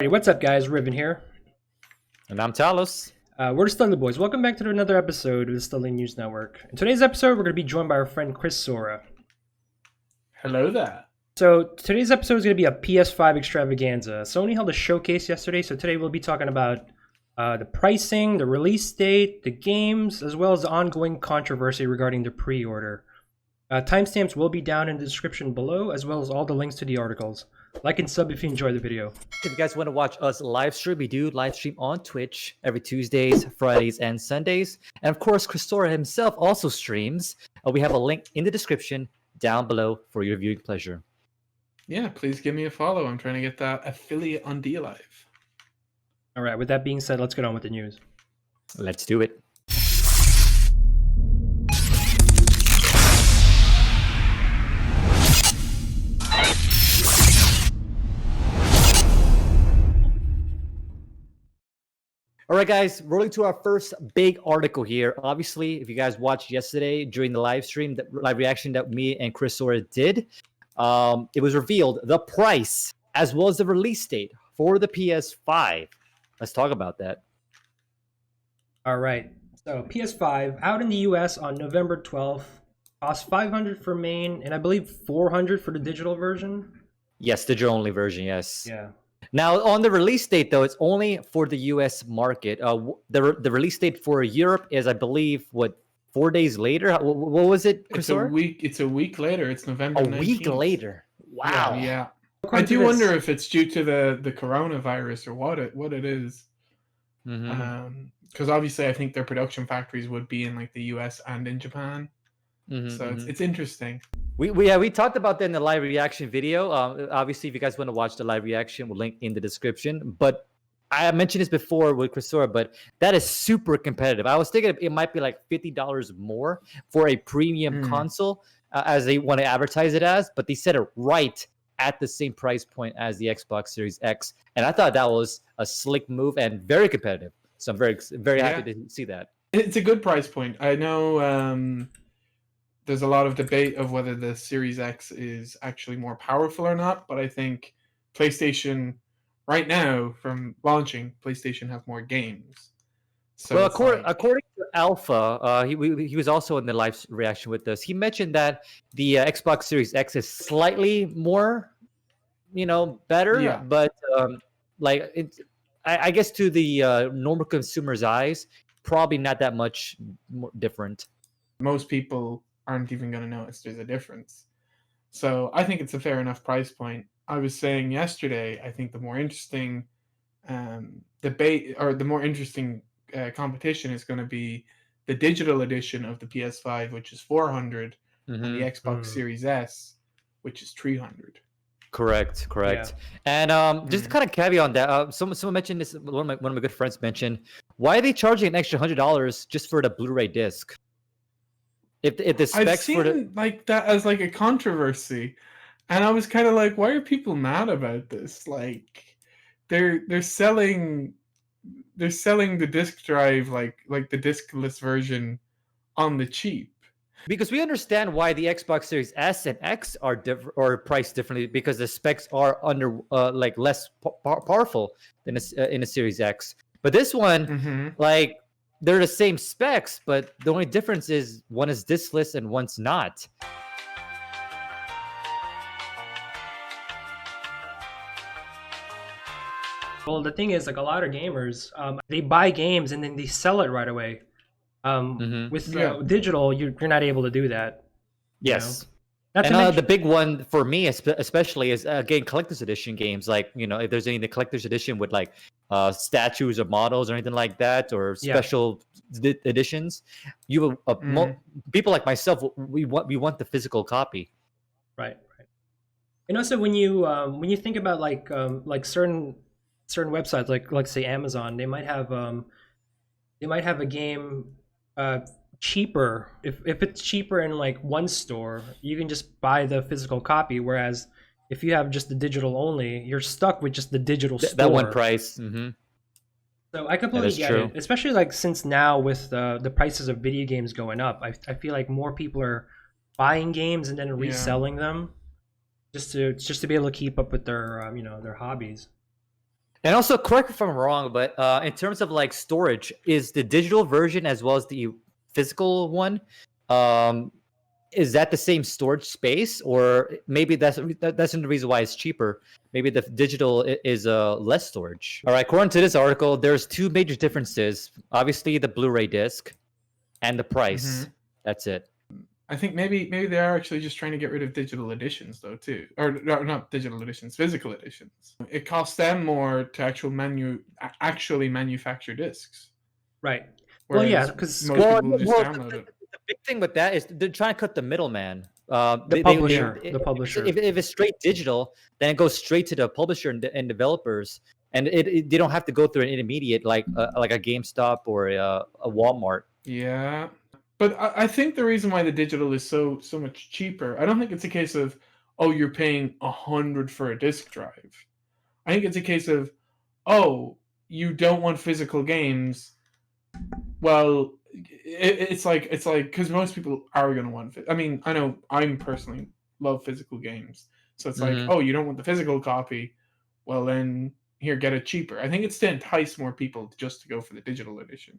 Hey, what's up, guys? Riven here. And I'm Talos. We're the Studley Boys. Welcome back to another episode of the Studley News Network. In today's episode, we're going to be joined by our friend Chris Sora. Hello there. So today's episode is going to be a PS5 extravaganza. Sony held a showcase yesterday, so today we'll be talking about the pricing, the release date, the games, as well as the ongoing controversy regarding the pre-order. Timestamps will be down in the description below, as well as all the links to the articles. Like and sub if you enjoyed the video. If you guys want to watch us live stream, we do live stream on Twitch every Tuesdays, Fridays, and Sundays. And of course, Chris Sora himself also streams. We have a link in the description down below for your viewing pleasure. Yeah, please give me a follow. I'm trying to get that affiliate on DLive. All right, with that being said, let's get on with the news. Let's do it. All right, guys, rolling to our first big article here. Obviously, if you guys watched yesterday during the live stream, the live reaction that me and Chris Sora did, it was revealed the price as well as the release date for the PS5. Let's talk about that. All right. So PS5 out in the US on November 12th. Cost $500 for main and I believe $400 for the digital version. Yes, digital only version, yes. Yeah. Now, on the release date, though, it's only for the US market. The release date for Europe is, I believe, 4 days later? What was it, Chris? It's a week later. It's November 19th. A week later. Wow. Yeah. I do wonder if it's due to the coronavirus or what it is. Because obviously, I think their production factories would be in like the US and in Japan. So it's interesting. We talked about that in the live reaction video. Obviously, if you guys want to watch the live reaction, we'll link in the description. But I mentioned this before with Chris Sora, but that is super competitive. I was thinking it might be like $50 more for a premium console, as they want to advertise it as, but they set it right at the same price point as the Xbox Series X. And I thought that was a slick move and very competitive. So I'm very happy to see that. It's a good price point. I know there's a lot of debate of whether the Series X is actually more powerful or not, but I think PlayStation, right now, from launching, PlayStation have more games. So well, according to Alpha, he was also in the live reaction with us. He mentioned that the Xbox Series X is slightly more, better, but I guess to the normal consumer's eyes, probably not that much more different. Most people aren't even going to notice there's a difference. So I think it's a fair enough price point. I was saying yesterday, I think the more interesting debate or the more interesting competition is going to be the digital edition of the PS5, which is $400, and the Xbox Series S, which is $300. Correct. Yeah. And just to kind of caveat on that, someone mentioned this. One of my good friends mentioned, why are they charging an extra $100 just for the Blu-ray disc? If the specs I've seen like that as like a controversy, and I was kind of like, why are people mad about this? Like, they're selling the disc drive like the discless version on the cheap. Because we understand why the Xbox Series S and X are priced differently, because the specs are like less powerful than in a Series X. But this one, like, they're the same specs, but the only difference is one is discless and one's not. Well, the thing is, like, a lot of gamers, they buy games and then they sell it right away. With digital, you're not able to do that. Yes. And the big one for me, especially, is again collector's edition games. Like, if there's any in the collector's edition with like statues or models or anything like that, or special editions, people like myself, we want the physical copy. Right. And also, when you think about like certain websites, like say Amazon, they might have a game cheaper. If it's cheaper in like one store, you can just buy the physical copy, whereas if you have just the digital only, you're stuck with just the digital store. That one price. So I completely get it, especially like since now with the prices of video games going up, I feel like more people are buying games and then reselling them just to be able to keep up with their their hobbies. And also, correct me if I'm wrong, but in terms of like storage, is the digital version as well as the physical one, um, is that the same storage space, or maybe that's the reason why it's cheaper? Maybe the digital is less storage. All right, according to this article, there's two major differences. Obviously, the Blu-ray disc and the price. Mhm. That's it. I think maybe they are actually just trying to get rid of digital editions though too, or no, not digital editions, physical editions. It costs them more to actually manufacture discs, Right. Well, yeah, whereas because most people will just Well, download it. the big thing with that is they're trying to cut the middleman. the publisher, the if, publisher. if it's straight digital, then it goes straight to the publisher and developers, and they don't have to go through an intermediate like a GameStop or a Walmart. Yeah, but I think the reason why the digital is so much cheaper, I don't think it's a case of, oh, you're paying 100 for a disk drive. I think it's a case of, oh, you don't want physical games. Well, it's like because most people are going to want. I mean, I know I'm personally love physical games, so it's like, Mhm. oh, you don't want the physical copy. Well, then here, get it cheaper. I think it's to entice more people just to go for the digital edition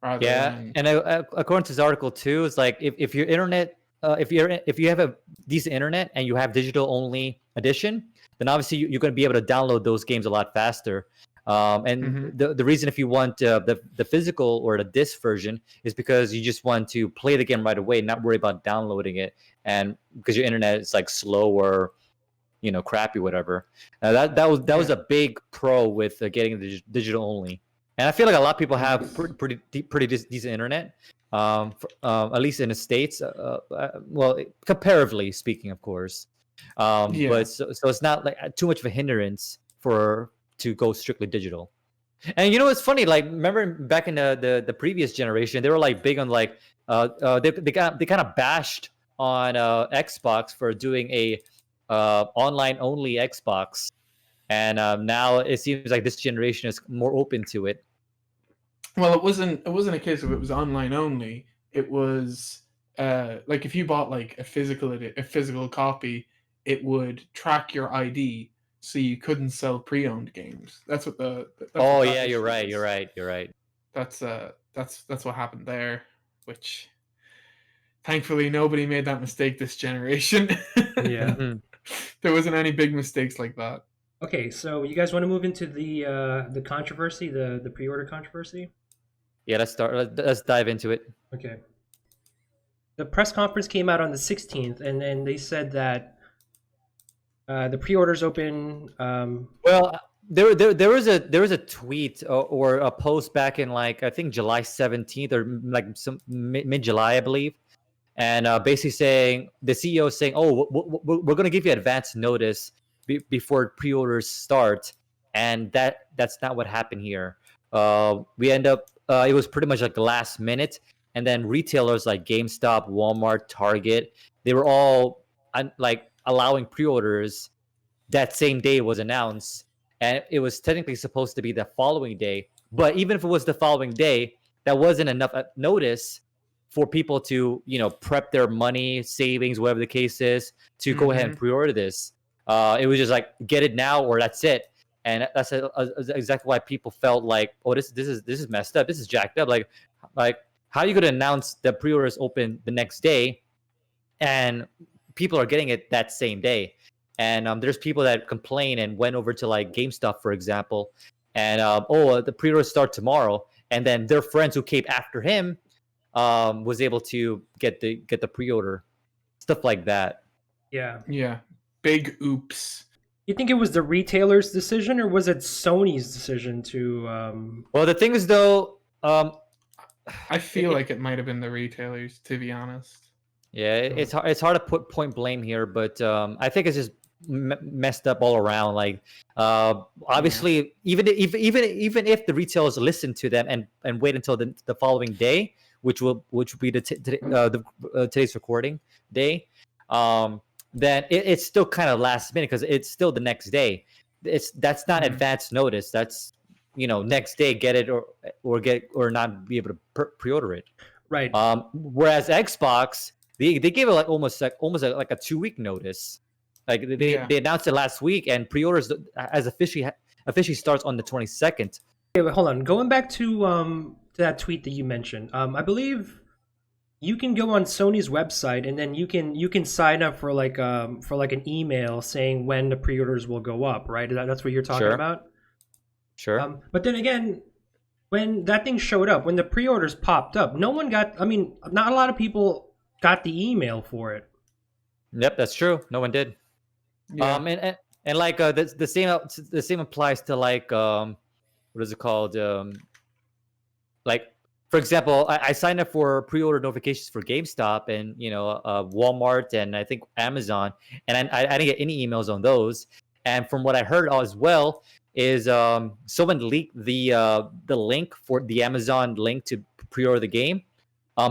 rather Yeah, than. and according to this article too, it's like if your internet, if you have a decent internet and you have digital only edition, then obviously you're going to be able to download those games a lot faster. And Mhm. the reason if you want the physical or the disc version is because you just want to play the game right away, not worry about downloading it, and because your internet is like slow or crappy, whatever. That was Yeah. a big pro with getting the digital only. And I feel like a lot of people have pretty decent internet, at least in the states. Well, comparatively speaking, of course. Yeah. But so it's not like too much of a hindrance to go strictly digital. And it's funny. Like, remember back in the previous generation, they were like big on like they kind of bashed on Xbox for doing a online only Xbox, and now it seems like this generation is more open to it. Well, it wasn't a case of it was online only. It was like if you bought like a physical copy, it would track your ID, so you couldn't sell pre-owned games. That's what Oh that yeah, you're issue right. is. You're right. You're right. That's what happened there, which thankfully nobody made that mistake this generation. Yeah. Mhm. There wasn't any big mistakes like that. Okay, so you guys want to move into the controversy, the pre-order controversy? Yeah, let's start. Let's dive into it. Okay. The press conference came out on the 16th, and then they said that the pre-orders open. Well, there was a tweet or a post back in like I think July 17th or like some mid July, I believe, and basically saying the CEO is saying, "Oh, we're going to give you advance notice before pre-orders start," and that's not what happened here. We end up it was pretty much like the last minute, and then retailers like GameStop, Walmart, Target, they were all like allowing pre-orders that same day it was announced, and it was technically supposed to be the following day. But even if it was the following day, that wasn't enough notice for people to prep their money, savings, whatever the case is, to go ahead and Mhm. pre-order this. It was just like get it now or that's it, and that's exactly why people felt like, oh, this is messed up. This is jacked up. Like how are you going to announce the pre-orders open the next day, and people are getting it that same day? And there's people that complain and went over to like GameStop, for example, and oh, the pre-orders start tomorrow, and then their friends who came after him was able to get the pre-order, stuff like that. Yeah. Yeah. Big oops. You think it was the retailer's decision, or was it Sony's decision to? Well, the thing is though, I feel like it might have been the retailers, to be honest. yeah, it's hard to put point blame here, but I think it's just messed up all around. Like, obviously, even if the retailers listen to them and wait until the following day, which will be today's recording day, then it's still kind of last minute because it's still the next day. That's not Mhm. advance notice. That's next day, get it or not be able to pre-order it. Right. Whereas Xbox, they gave it like almost like a 2-week notice. Like they Yeah. announced it last week, and pre-orders has officially starts on the 22nd. Okay, wait, hold on. Going back to that tweet that you mentioned, I believe you can go on Sony's website and then you can sign up for like an email saying when the pre-orders will go up, right? That's what you're talking Sure. about. Sure. But then again, when that thing showed up, when the pre-orders popped up, no one got. I mean, not a lot of people got the email for it. Yep, that's true. No one did. Yeah. And like the same applies to like what is it called? Like for example, I signed up for pre-order notifications for GameStop and Walmart and I think Amazon, and I didn't get any emails on those. And from what I heard as well is someone leaked the link for the Amazon link to pre-order the game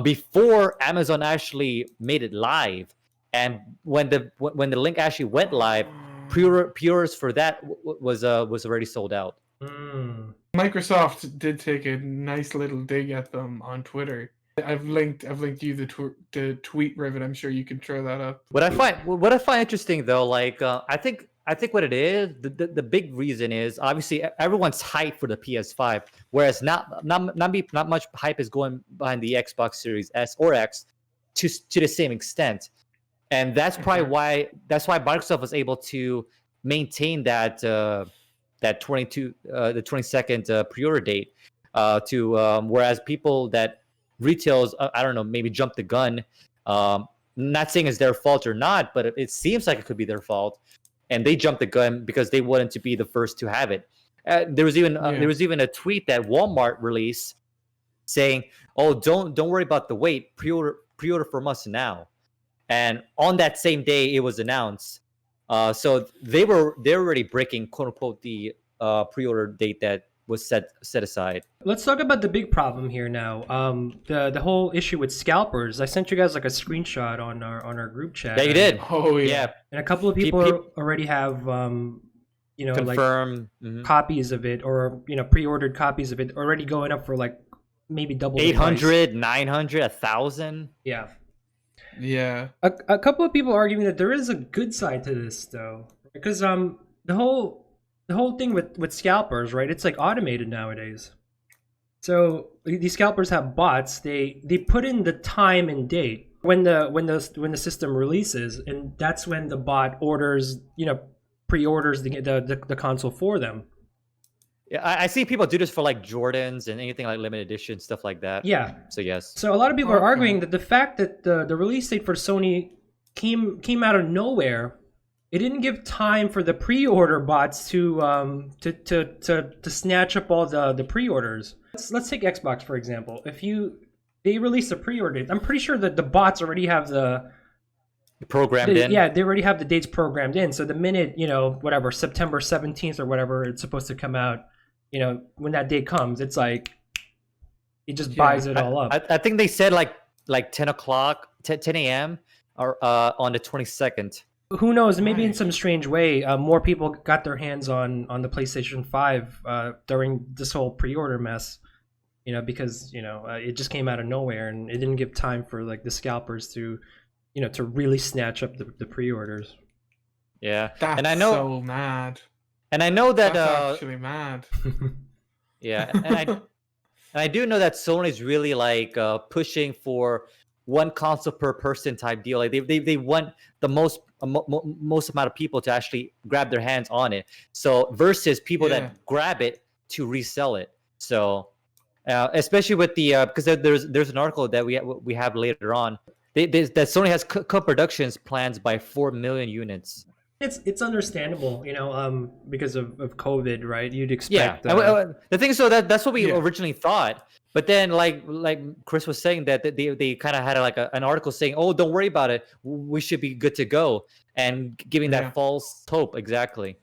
before Amazon actually made it live. And when the link actually went live, pre-orders for that was already sold out. Mm. Microsoft did take a nice little dig at them on Twitter. I've linked you the tweet, Rivet. I'm sure you can throw that up. What I find interesting though, like I think what it is, the big reason is obviously everyone's hyped for the PS5, whereas not much hype is going behind the Xbox Series S or X to the same extent. And that's probably why Microsoft was able to maintain that the 22nd pre-order date whereas people that retails I don't know, maybe jumped the gun. Not saying it's their fault or not, but it seems like it could be their fault, and they jumped the gun because they wanted to be the first to have it. There was even a tweet that Walmart released saying, "Oh, don't worry about the wait. Pre-order from us now." And on that same day, it was announced. So they're already breaking quote unquote the pre-order date that was set aside. Let's talk about the big problem here now. The whole issue with scalpers. I sent you guys like a screenshot on our group chat. Yeah, you did. Oh yeah. Yeah, And a couple of people already have confirm. like copies of it, or pre-ordered copies of it already going up for like maybe double the price. 800, 900, 1,000. Yeah. Yeah. A couple of people arguing that there is a good side to this though, because the whole thing with scalpers, right? It's like automated nowadays. So these scalpers have bots. They put in the time and date when the system releases, and that's when the bot orders, pre-orders the console for them. Yeah, I see people do this for like Jordans and anything like limited edition stuff like that. Yeah. So yes. So a lot of people are Okay. arguing that the fact that the release date for Sony came out of nowhere, it didn't give time for the pre-order bots to snatch up all the pre-orders. Let's take Xbox for example. If they release a pre-order date, I'm pretty sure that the bots already have Programmed in. Yeah, they already have the dates programmed in. So the minute whatever September 17th or whatever it's supposed to come out, when that date comes, it's like it just buys it all up. I think they said like 10 o'clock, 10 a.m. or on the 22nd. Who knows? Maybe in Right. some strange way, more people got their hands on the PlayStation 5 during this whole pre-order mess. Because it just came out of nowhere, and it didn't give time for like the scalpers to really snatch up the pre-orders. Yeah, That's and I know, so mad. and I know that That's actually mad. yeah, and I do know that Sony's really like pushing for one console per person type deal. Like they want the most amount of people to actually grab their hands on it. So versus people Yeah. that grab it to resell it. So especially with the because there's an article that we have later on. That Sony has co-productions plans by 4 million units. It's understandable, because of COVID, right? You'd Yeah, expect. the thing is, so that's what we Yeah. originally thought. But then, like Chris was saying, that they kind of had like an article saying, "Oh, don't worry about it. We should be good to go," and giving Yeah. that false hope. Exactly.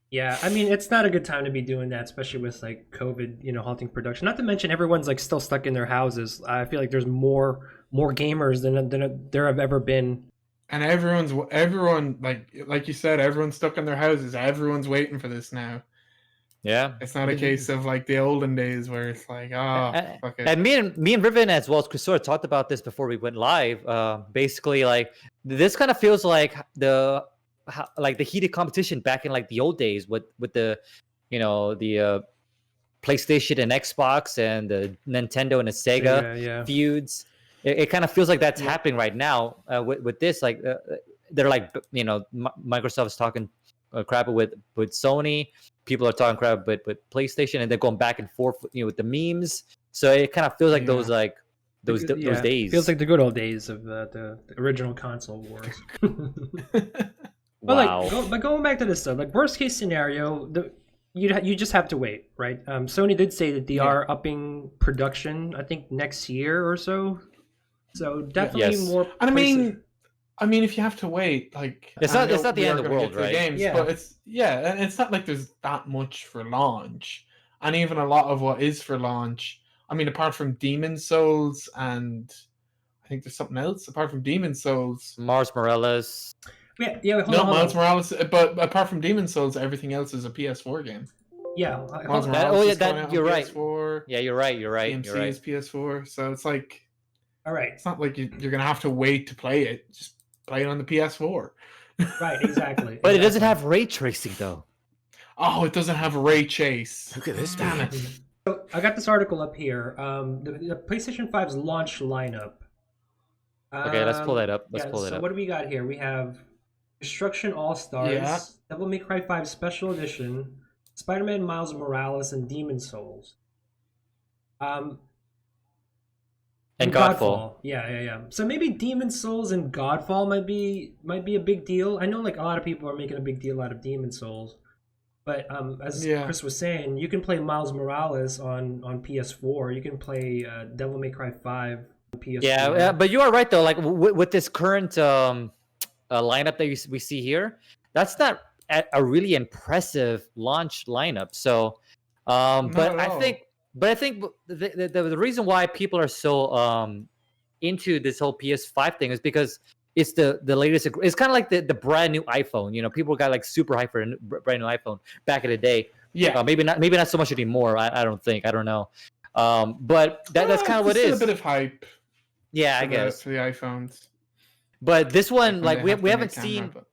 Yeah, I mean, it's not a good time to be doing that, especially with like COVID, halting production. Not to mention everyone's like still stuck in their houses. I feel like there's more gamers than there have ever been. And everyone like you said, everyone's stuck in their houses. Everyone's waiting for this now. Yeah. It's not a case of like the olden days where it's like, fuck it. And me and Riven as well as Chrisora talked about this before we went live. Basically, like this kind of feels like the like the heated competition back in like the old days with the the PlayStation and Xbox and the Nintendo and the Sega Yeah. feuds. It kind of feels like that's Yeah. happening right now with this. Like they're like Microsoft is talking crap with Sony. People are talking crap with PlayStation, and they're going back and forth with the memes. So it kind of feels like those those days. Feels like the good old days of the original console wars. Wow. But going back to this stuff, like worst case scenario, you just have to wait, right? Sony did say that they are upping production, I think next year or so. So definitely Yes. more. And I mean, if you have to wait, like It's I not know the we end are of the gonna world, get to the right? Games, Yeah. but and it's not like there's that much for launch, and even a lot of what is for launch. I mean, apart from Demon Souls, and I think there's something else apart from Demon Souls. Mars Morales. Wait, hold No, on. Miles Morales, but apart from Demon Souls, everything else is a PS4 game. Yeah, Miles on. Morales is that- coming out on you're right. PS4. Yeah, you're right. DMC is PS4, so it's like All right, it's not like you're gonna have to wait to play it. Just play it on the PS4. right, exactly. But it doesn't exactly. have ray tracing though. Oh, it doesn't have ray chase. Look at this Damn man. it. So I got this article up here. The PlayStation 5's launch lineup. Okay, let's pull that up. Let's pull it so up. what do we got here? We have Destruction All Stars, Yeah. Devil May Cry 5 Special Edition, Spider-Man Miles Morales, and Demon Souls. And Godfall. Yeah. So maybe Demon Souls and Godfall might be a big deal. I know like a lot of people are making a big deal out of Demon Souls, but as Yeah. Chris was saying, you can play Miles Morales on PS4. You can play Devil May Cry 5 on PS4. Yeah, but you are right though. Like with this current lineup that we see here, that's not a really impressive launch lineup. So, Not but at I all. think the reason why people are so into this whole PS5 thing is because it's the latest. It's kind of like the brand new iPhone. You know, people got like super hype for a brand new iPhone back in the day. Yeah, Maybe not so much anymore. I don't think. I don't know. But that's kind of what it there's is. still a bit of hype. Yeah, I for the- guess. for the iPhones. But this one, When like they have we the haven't main camera, seen, but-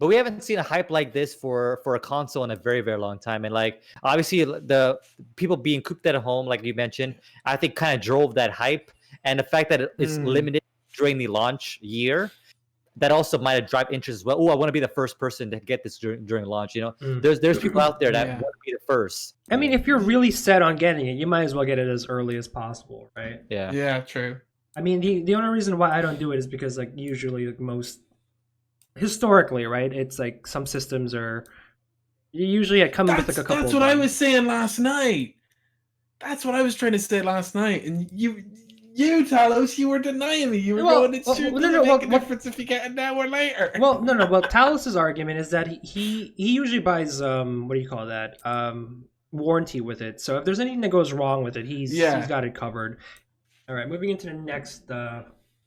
but we haven't seen a hype like this for a console in a very very long time. And like obviously the people being cooped at home, like you mentioned, I think kind of drove that hype. And the fact that it's Mm. limited during the launch year, that also might have drive interest as well. Oh, I want to be the first person to get this during launch. You know, Mm. there's people out there that Yeah. want to be the first. I mean, if you're really set on getting it, you might as well get it as early as possible, right? Yeah. Yeah, true. I mean, the only reason why I don't do it is because like usually like most historically, right? It's like some systems are you usually come with like a couple. That's what I was saying last night. That's what I was trying to say last night, and you Talos, you were denying me. You were Well, going, "It's well, true. no, Doesn't no, make well, a difference if you get it now or later." Well, no. Well, Talos's argument is that he usually buys what do you call that warranty with it. So if there's anything that goes wrong with it, he's got it covered. All right, moving into the next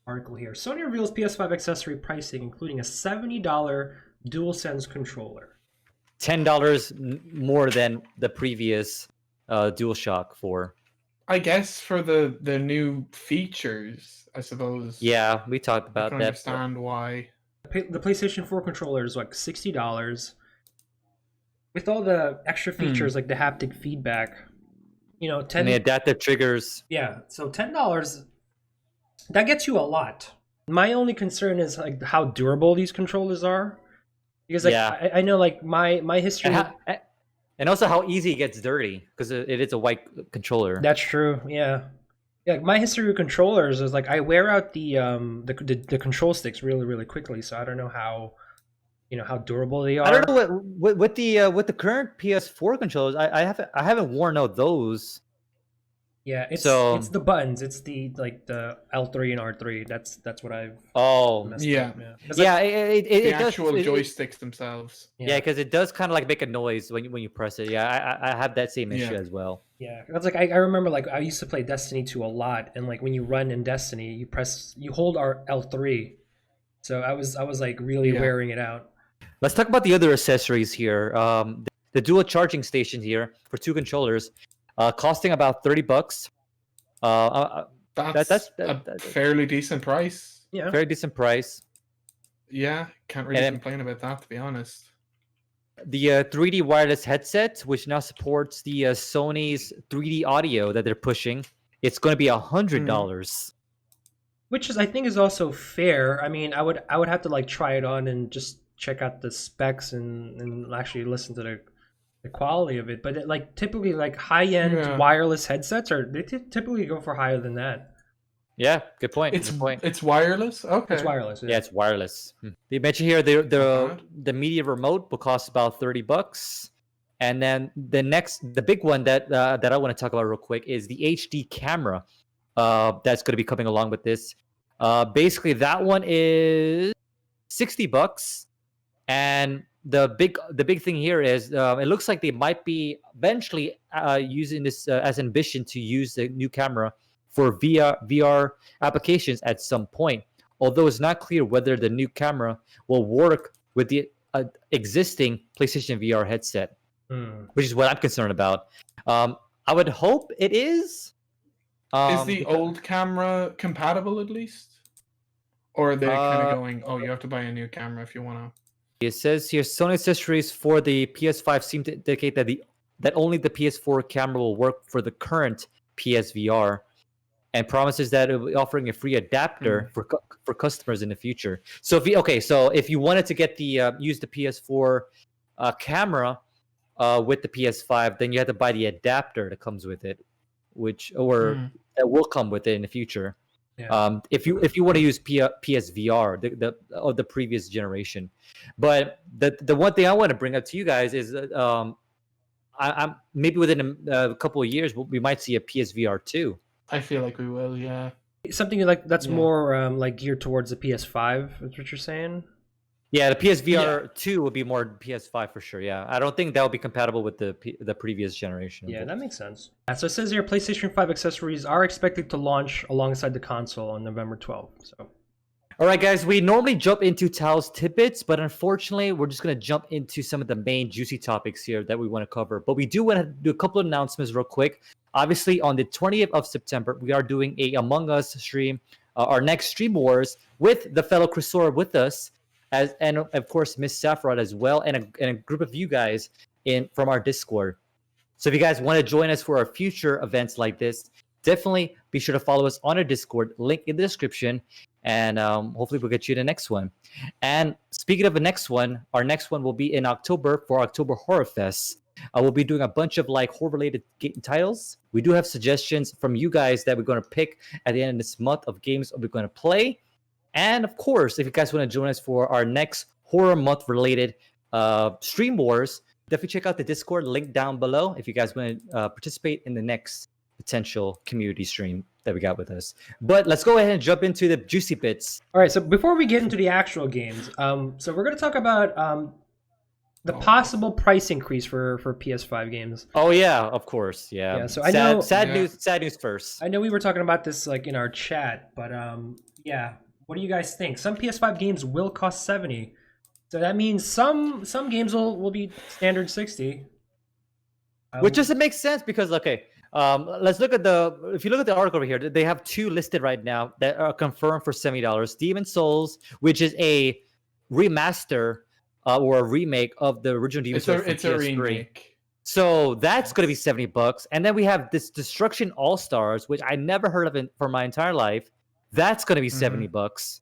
article here. Sony reveals PS5 accessory pricing, including a $70 DualSense controller. $10 more than the previous DualShock 4. I guess for the new features, I suppose. Yeah, we talked I about can that. understand why. The PlayStation 4 controller is like $60 with all the extra features like the haptic feedback. You know, 10. And the adaptive triggers. Yeah, so $10 that gets you a lot. My only concern is like how durable these controllers are, because like Yeah. I know like my history. And also how easy it gets dirty because it is a white controller. That's true. Yeah. Yeah, like my history with controllers is like I wear out the control sticks really quickly, so I don't know how how durable they are. I don't know what with the current PS4 controllers. I haven't worn out those. Yeah, it's the buttons. It's the L3 and R3. That's what I've messed Yeah. up. Yeah. 'Cause, Yeah, like, it The does. actual it- joysticks themselves. Yeah, because it does kind of like make a noise when you press it. Yeah, I have that same issue Yeah. as well. Yeah, that's like I remember like I used to play Destiny 2 a lot, and like when you run in Destiny, you hold our L3, so I was like really Yeah. wearing it out. Let's talk about the other accessories here. The dual charging station here for two controllers, costing about $30. That's that's- a that- fairly decent price. Yeah, Very decent price. Yeah, can't really then- complain about that, to be honest. The 3D wireless headset, which now supports the Sony's 3D audio that they're pushing, it's going to be $100. Which is, I think, is also fair. I mean, I would have to like try it on and just check out the specs and actually listen to the quality of it. But like typically, like high end Yeah. wireless headsets they typically go for higher than that. Yeah, good point. It's good point. it's wireless. Okay. It's wireless. Yeah, it's wireless. They mentioned here Not the media remote will cost about $30, and then the big one that I want to talk about real quick is the HD camera. That's going to be coming along with this. Basically, that one is $60, and the big thing here is it looks like they might be eventually using this as ambition to use the new camera for VR applications at some point. Although it's not clear whether the new camera will work with the existing PlayStation VR headset, which is what I'm concerned about. I would hope it is. Is the because- old camera compatible at least? Or are they kind Uh, of going, oh, you have to buy a new camera if you want to? It says here Sony accessories for the PS5 seem to indicate that only the PS4 camera will work for the current PSVR, and promises that it will be offering a free adapter for customers in the future. So if you wanted to get the use the PS4 camera with the PS5, then you have to buy the adapter that comes with it, that will come with it in the future. Yeah. If you want to use PSVR, the previous generation. But the one thing I want to bring up to you guys is I'm maybe within a couple of years we might see a PSVR 2. I feel like we will, yeah. Something like that's Yeah. more like geared towards the PS5. That's what you're saying. Yeah, the PSVR 2 will be more PS5 for sure. Yeah, I don't think that will be compatible with the previous generation. Yeah, that makes sense. So it says here PlayStation 5 accessories are expected to launch alongside the console on November 12th. So All right, guys, we normally jump into Tal's tidbits, but unfortunately, we're just going to jump into some of the main juicy topics here that we want to cover. But we do want to do a couple of announcements real quick. Obviously, on the 20th of September, we are doing a Among Us stream, our next Stream Wars, with the fellow Chrysora with us, and of course, Miss Saffron as well, and a group of you guys from our Discord. So if you guys want to join us for our future events like this, definitely be sure to follow us on our Discord, link in the description, and hopefully we'll get you the next one. And speaking of the next one, our next one will be in October for October Horror Fest. We'll be doing a bunch of like horror-related titles. We do have suggestions from you guys that we're going to pick at the end of this month of games that we're going to play. And of course, if you guys want to join us for our next horror month-related Stream Wars, definitely check out the Discord link down below if you guys want to participate in the next potential community stream that we got with us. But let's go ahead and jump into the juicy bits. all right. So before we get into the actual games, so we're going to talk about the possible price increase for PS5 games. Oh yeah, of course. Yeah. Yeah, so I know- sad Yeah. news. Sad news first. I know we were talking about this like in our chat, but yeah. What do you guys think? Some PS5 games will cost $70. So that means some games will be standard 60. Which doesn't make sense because let's look at if you look at the article over here, they have two listed right now that are confirmed for $70. Demon Souls, which is a remaster or a remake of the original Demon Souls from It's a PS3. remake. So that's going to be $70. And then we have this Destruction All Stars, which I never heard of for my entire life. That's going to be $70.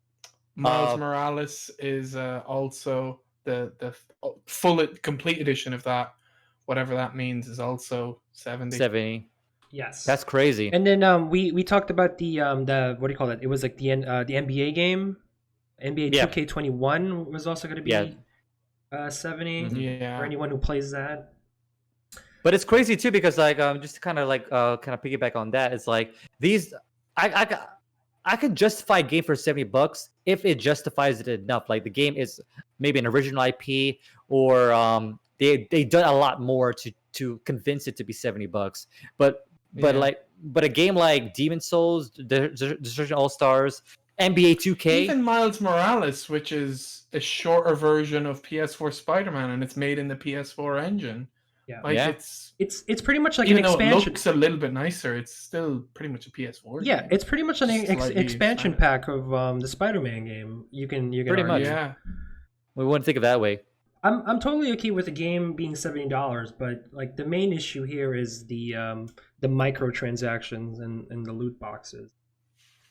Miles Morales is also the full complete edition of that. Whatever that means is also 70. 70. Yes. That's crazy. And then we talked about the what do you call it? It was like the NBA game, NBA Yeah. 2K21 was also going to be 70 Yeah. for anyone who plays that. But it's crazy too because just to kind of piggyback on that, it's like these I could justify a game for $70 if it justifies it enough. Like the game is maybe an original IP or they done a lot more to convince it to be $70. But a game like Demon Souls, Destruction All Stars, NBA 2K, Even Miles Morales, which is a shorter version of PS4 Spider-Man, and it's made in the PS4 engine, Yeah. Like Yeah. It's pretty much like an even though it expansion. looks a little bit nicer, it's still pretty much a PS4 Yeah, game. it's pretty much an Slightly expansion expanded. pack of the Spider-Man game. You can Pretty much. argue. Yeah. We wouldn't think of that way. I'm totally okay with the game being $70, but like the main issue here is the microtransactions and the loot boxes.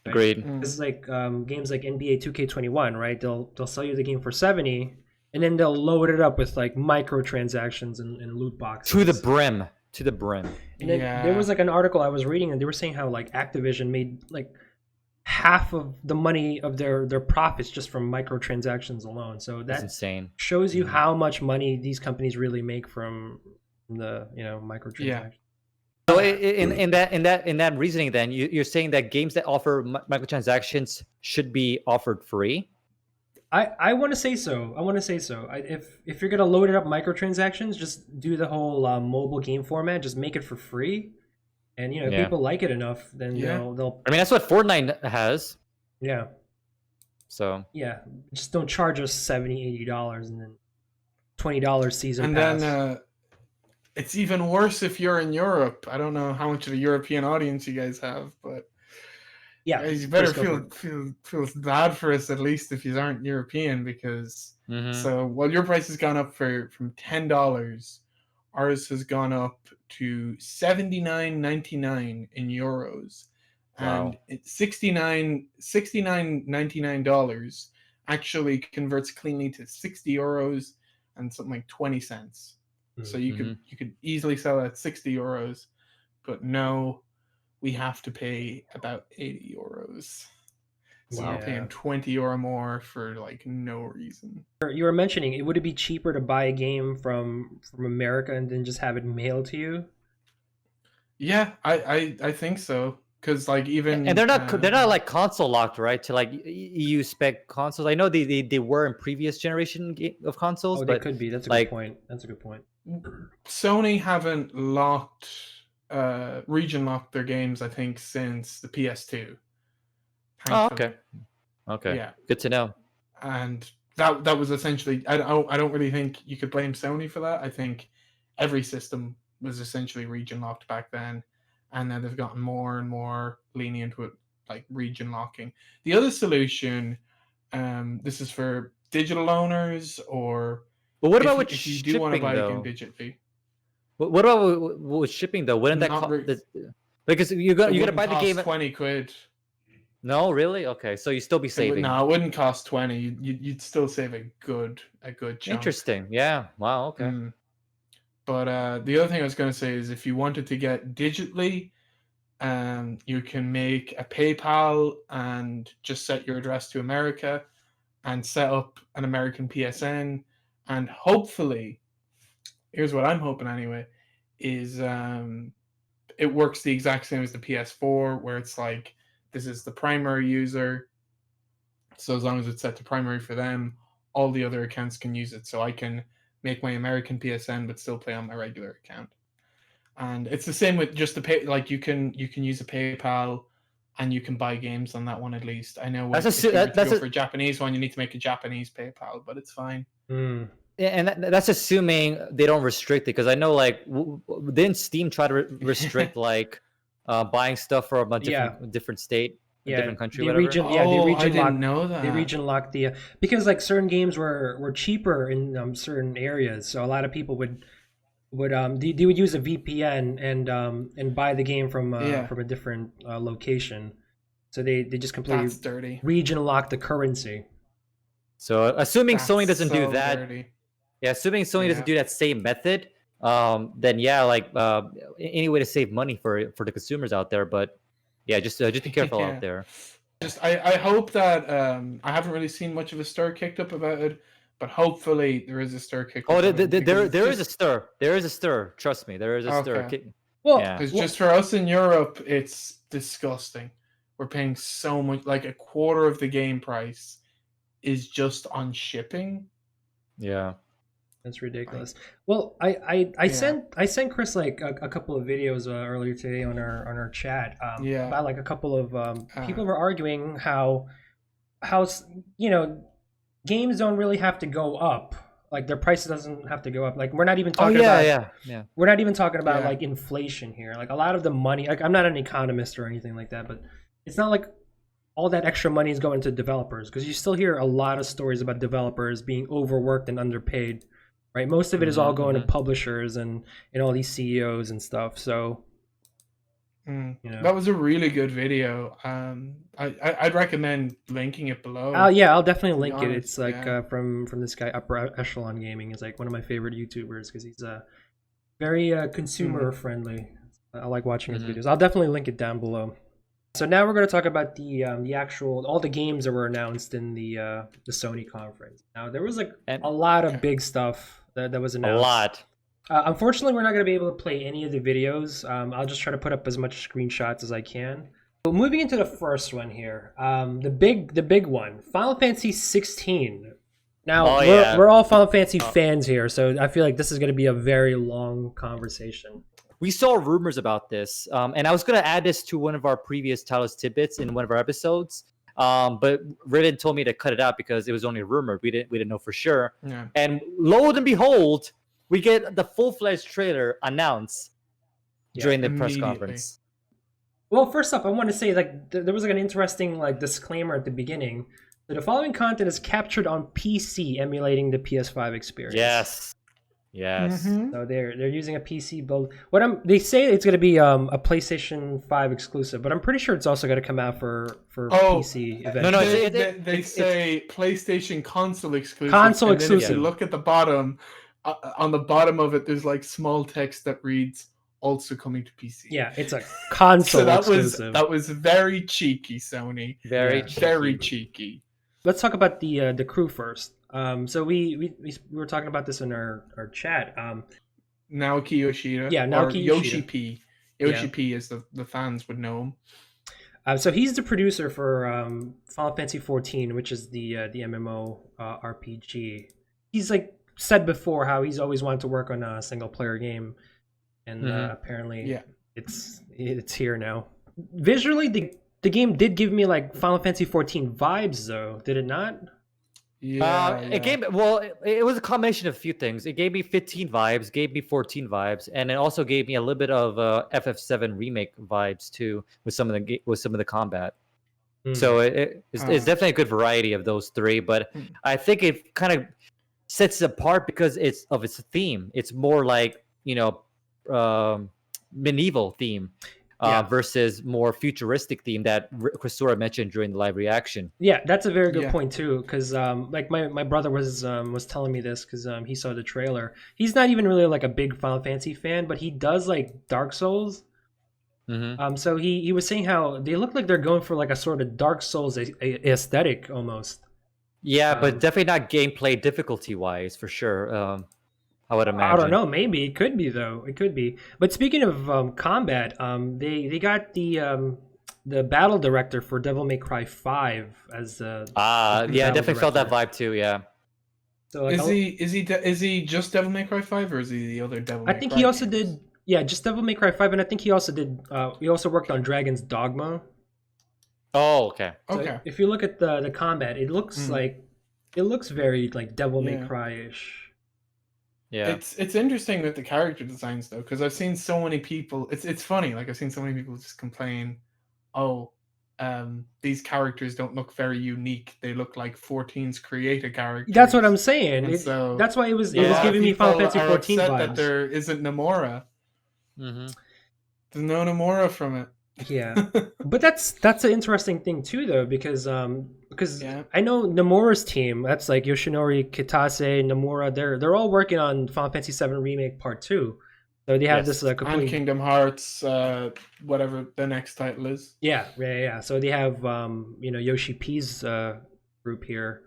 Right? Agreed. Mm. It's like games like NBA 2K21, right? They'll sell you the game for 70, and then they'll load it up with like microtransactions and loot boxes To the brim. To the brim. And then there was like an article I was reading, and they were saying how like Activision made like half of the money of their profits just from microtransactions alone. So That's that insane. shows you how much money these companies really make from the microtransactions. So in that reasoning, then you're saying that games that offer microtransactions should be offered free. I want to say so. If you're gonna load it up microtransactions, just do the whole mobile game format. Just make it for free, and if Yeah. people like it enough, then Yeah. they'll I mean, that's what Fortnite has. yeah. So Yeah, just don't charge us $70-$80 and then $20 season And pass. then it's even worse if you're in Europe. I don't know how much of a European audience you guys have, but yeah, you better Chris, go for feel bad for us at least if you aren't European, because mhm. so while your price has gone up from $10, ours has gone up to $79.99 in euros. Wow. And it's $69.99 actually converts cleanly to 60 euros and something like 20 cents. So you could easily sell at 60 euros, but no, we have to pay about 80 euros. So Wow. we're paying 20 euro more for like no reason. You were mentioning it, would it be cheaper to buy a game from America and then just have it mailed to you? Yeah, I think so. Because like even And they're not like console locked, right? To like EU spec consoles. I know they were in previous generation of consoles, Oh, they but could be. That's a like- good point. That's a good point. Sony haven't locked region locked their games, I think, since the PS2. Oh, thankfully. okay, Yeah, good to know. and that was essentially. I don't really think you could blame Sony for that. I think every system was essentially region locked back then, and then they've gotten more and more lenient with like region locking. The other solution, this is for digital owners, or But what if, about with if you do want to shipping buy a game though? digitally. What about with shipping though? Wouldn't that Not re- because you It gotta wouldn't buy the cost game? 20 quid. No, really? Okay, so you still be saving. No, it wouldn't cost 20. You'd still save a good chunk. Interesting. Yeah. Wow. Okay. Mm. But the other thing I was going to say is if you wanted to get digitally, you can make a PayPal and just set your address to America and set up an American PSN. And hopefully, here's what I'm hoping anyway, is it works the exact same as the PS4, where it's like, this is the primary user. So as long as it's set to primary for them, all the other accounts can use it. So I can make my American PSN but still play on my regular account. And it's the same with just the pay. Like you can use a PayPal, and you can buy games on that one at least. I know if you were to go for a Japanese one, you need to make a Japanese PayPal, but it's fine. Mm. And that's assuming they don't restrict it, because I know like didn't Steam try to restrict like buying stuff from a different state, a different country, whatever. I didn't know that. They region locked the because like certain games were cheaper in certain areas, so a lot of people would they would use a VPN and buy the game from a different location, so they just completely That's dirty. region lock the currency. So assuming That's Sony doesn't do so that, dirty. assuming Sony doesn't do that same method, then like any way to save money for the consumers out there. But yeah, just be careful out there. Just I hope that I haven't really seen much of a stir kicked up about it, but hopefully there is a stir kicked up. There is a stir. There is a stir. Trust me, there is a stir. Well, yeah. Because just for us in Europe, it's disgusting. We're paying so much, like a quarter of the game price is just on shipping. Yeah. That's ridiculous. Well, I sent Chris like a couple of videos earlier today on our chat. About like a couple of people were arguing how games don't really have to go up Like their price doesn't have to go up. Like we're not even Oh talking yeah, about yeah. we're not even talking about Yeah. like inflation here. Like a lot of the money, like I'm not an economist or anything like that, but it's not like all that extra money is going to developers because you still hear a lot of stories about developers being overworked and underpaid, right? Most of it is all Mhm, going to mhm. publishers and all these CEOs and stuff. So, Mm. you know. That was a really good video. I'd recommend linking it below. Yeah, I'll definitely To be link it. honest, It's like yeah. from this guy Upper Echelon Gaming is like one of my favorite YouTubers because he's very consumer friendly. I like watching his Mhm. videos. I'll definitely link it down below. So now we're going to talk about the actual all the games that were announced in the Sony conference. Now there was like And a lot of Okay. big stuff that was a announced. lot. Unfortunately, we're not going to be able to play any of the videos. I'll just try to put up as much screenshots as I can. But moving into the first one here, the big one, Final Fantasy 16. Now Oh, yeah. we're all Final Fantasy fans here, so I feel like this is going to be a very long conversation. We saw rumors about this, and I was going to add this to one of our previous Talos tidbits in one of our episodes, but Reddit told me to cut it out because it was only a rumor. We didn't know for sure. Yeah. And lo and behold, we get the full-fledged trailer announced Yeah, during the press immediately. conference. Well, first up, I want to say like there was like an interesting like disclaimer at the beginning. So the following content is captured on PC, emulating the PS5 experience. Yes. Mhm. So they're using a PC build. They say it's going to be a PlayStation 5 exclusive, but I'm pretty sure it's also going to come out for Oh, PC no, eventually. They say PlayStation console exclusive. Console and then if exclusive. you look at the bottom, on the bottom of it, there's like small text that reads "also coming to PC." Yeah, it's a console So that exclusive. was very cheeky, Sony. Very Yeah. cheeky. Very cheeky. Let's talk about the crew first. So we were talking about this in our chat. Naoki Yoshida. Yeah, or Naoki Yoshi Yoshida. P. Yoshi P, as the fans would know him. So he's the producer for Final Fantasy 14, which is the MMO RPG. He's like said before how he's always wanted to work on a single player game, and apparently Yeah. it's here now. Visually, the game did give me like Final Fantasy 14 vibes, though, did it not? Yeah. It gave well, it was a combination of a few things. It gave me 15 vibes, gave me 14 vibes, and it also gave me a little bit of FF7 remake vibes too with some of the combat. So it's definitely a good variety of those three. But I think it kind of sets it apart because it's of its theme. It's more like medieval theme. Versus more futuristic theme that Christora mentioned during the live reaction. Yeah, that's a very good point too. Because like my brother was telling me this because he saw the trailer. He's not even really like a big Final Fantasy fan, but he does like Dark Souls. So he was saying how they look like they're going for like a sort of Dark Souls aesthetic almost. Yeah, but definitely not gameplay difficulty wise for sure. I would imagine. I don't know. Maybe it could be though. It could be. But speaking of combat, they got the battle director for Devil May Cry 5 as yeah, I definitely felt that vibe too. Yeah. So like, is he just Devil May Cry 5 or is he the other Devil May Cry? I think he also did. Yeah, just Devil May Cry 5, and I think he also did. He also worked on Dragon's Dogma. Oh, okay. So Okay. if you look at the combat, it looks very like Devil May Cry-ish. Yeah. It's interesting with the character designs though, because I've seen so many people. It's funny. Like I've seen so many people just complain, these characters don't look very unique. They look like 14's created characters. That's what I'm saying. So that's why it was giving me Final Fantasy 14 upset vibes. that there isn't Nomura. Mm-hmm. There's no Nomura from it. Yeah, but that's an interesting thing too, though, because I know Nomura's team. That's like Yoshinori Kitase, Nomura. They're all working on Final Fantasy 7 Remake Part 2. So they have this complete and Kingdom Hearts, whatever the next title is. Yeah. So they have Yoshi P's group here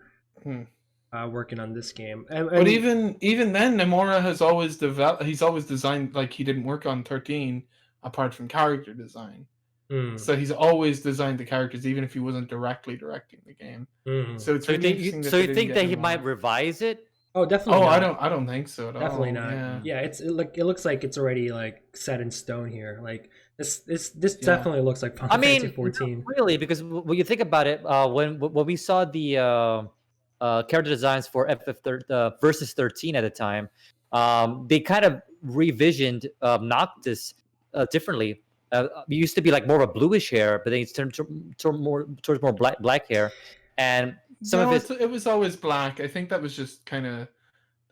working on this game. But even then, Nomura has always developed. He's always designed, like he didn't work on 13 apart from character design. So he's always designed the characters, even if he wasn't directly directing the game. So it's really interesting. So you think that he might revise it? Oh, definitely. Oh, not. I don't think so at all. Definitely not. Yeah, it looks like it's already like set in stone here. Like this definitely looks like Final Fantasy 14. Not really, because when you think about it, when we saw the character designs for Versus 13 at the time, they kind of revisioned Noctis differently. It used to be like more of a bluish hair, but then it's turned towards more black hair, and some of No, his it was always black. I think that was just kind of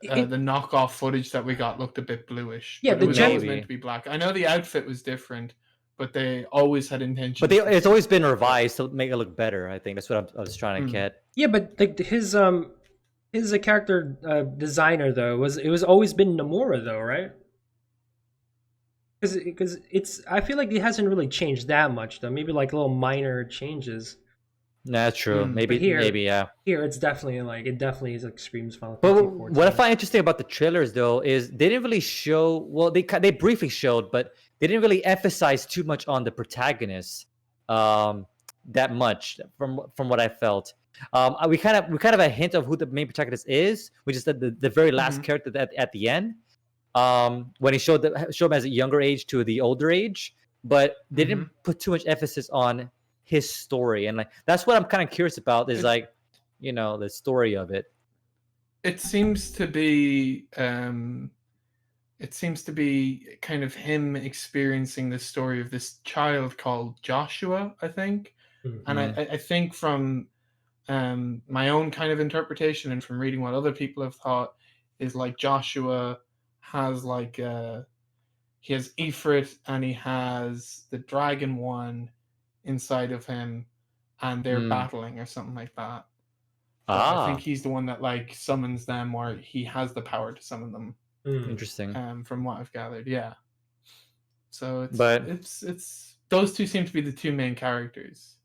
It- the knockoff footage that we got looked a bit bluish. Yeah, but the it was always Maybe. meant to be black. I know the outfit was different, but they always had intentions. But it's always been revised to make it look better. I think that's what I was trying to Mm. get. yeah, but like his character designer though was always been Nomura though, right? Because it's I feel like it hasn't really changed that much though. Maybe like little minor changes. Nah, that's true. Mm. Maybe, But here- maybe, yeah. Here, it's definitely like it definitely is like screams Final But Fantasy what I 14. find interesting about the trailers, though, is they didn't really show. Well, they briefly showed, but they didn't really emphasize too much on the protagonist. That much from what I felt. We kind of have a hint of who the main protagonist is, which is the very last Mhm. character at the end. When he showed him as a younger age to the older age, but they didn't put too much emphasis on his story, and like that's what I'm kind of curious about. Is It- like, the story of it. It seems to be kind of him experiencing the story of this child called Joshua, I think. Mhm. And I think from my own kind of interpretation and from reading what other people have thought is like Joshua has like he has Ifrit and he has the dragon one inside of him and they're Mm. battling or something like that. But I Ah, think he's the one that like summons them or he has the power to summon them Mm. interesting. from what I've gathered. Yeah. So But- it's those two seem to be the two main characters,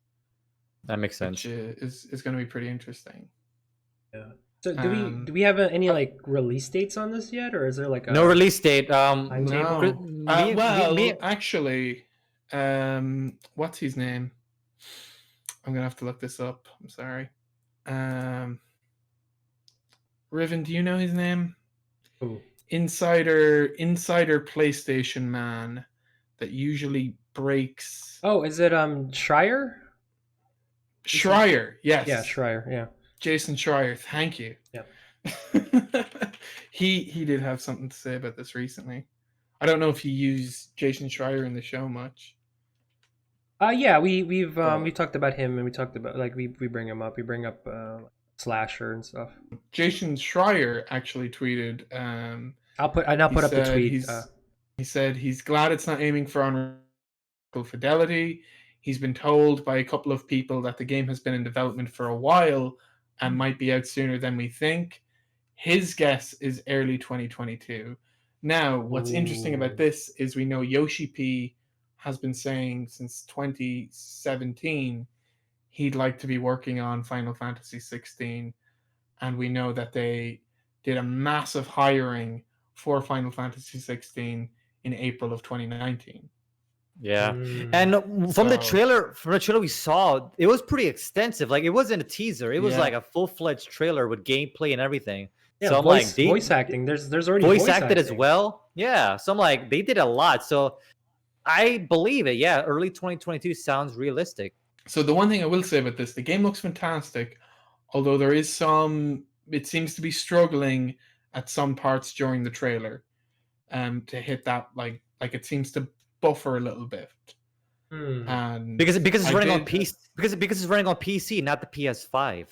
That makes sense. which is going to be pretty interesting. So Um, do we have any like release dates on this yet, or is there like a No release date. timetable? No. Chris- me- Actually, what's his name? I'm gonna have to look this up. I'm sorry. Riven, do you know his name? Ooh. Insider PlayStation man that usually breaks. Oh, is it Schreier? Schreier, yes. Yeah, Schreier. Yeah. Jason Schreier, thank you. Yeah. he did have something to say about this recently. I don't know if you use Jason Schreier in the show much. Yeah, we've Oh. we talked about him and we talked about like we bring him up. We bring up Slasher and stuff. Jason Schreier actually tweeted. I'll put He up the said tweet. he said he's glad it's not aiming for unreal fidelity. He's been told by a couple of people that the game has been in development for a while and might be out sooner than we think. His guess is early 2022. Now, what's interesting Ooh. about this is we know Yoshi P has been saying since 2017 he'd like to be working on Final Fantasy 16, and we know that they did a massive hiring for Final Fantasy 16 in April of 2019. Yeah. Mm. And from the So- trailer we saw, it was pretty extensive. Like it wasn't a teaser; it was Yeah. like a full-fledged trailer with gameplay and everything. yeah, so I'm voice, like, they- voice acting. There's already Voice acted as acting. well. Yeah. So I'm like, they did a lot. So I believe it. Yeah, early 2022 sounds realistic. So the one thing I will say about this, the game looks fantastic, although there is it seems to be struggling at some parts during the trailer, to hit that like it seems to buffer a little bit, Hmm. and Because it's I running on did- PC. Because it's running on PC, not the PS5.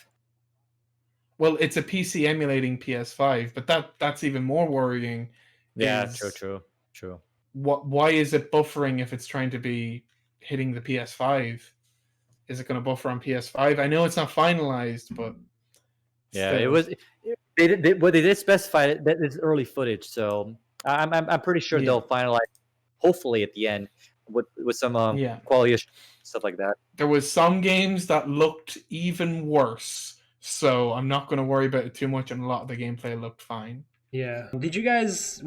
well, it's a PC emulating PS5, but that's even more worrying. Yeah, is true. Why is it buffering if it's trying to be hitting the PS5? Is it going to buffer on PS5? I know it's not finalized, but Yeah, still. it was. They did specify that it's early footage, so I'm pretty sure Yeah. they'll finalize, hopefully at the end, with some Yeah. quality issue, stuff like that. There was some games that looked even worse, so I'm not going to worry about it too much, and a lot of the gameplay looked fine. Yeah. Were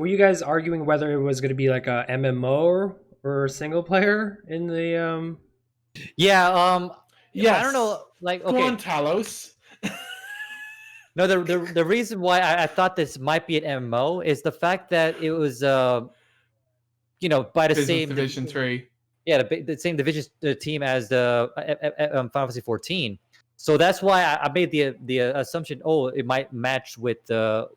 you guys arguing whether it was going to be like a MMO or single player in the Yeah. Yes. I don't know. Like, Go okay. on, Talos. No, the reason why I thought this might be an MMO is the fact that it was by the Business same Division 3. Yeah, the same division team as the Final Fantasy 14. So that's why I made the assumption. Oh, it might match with a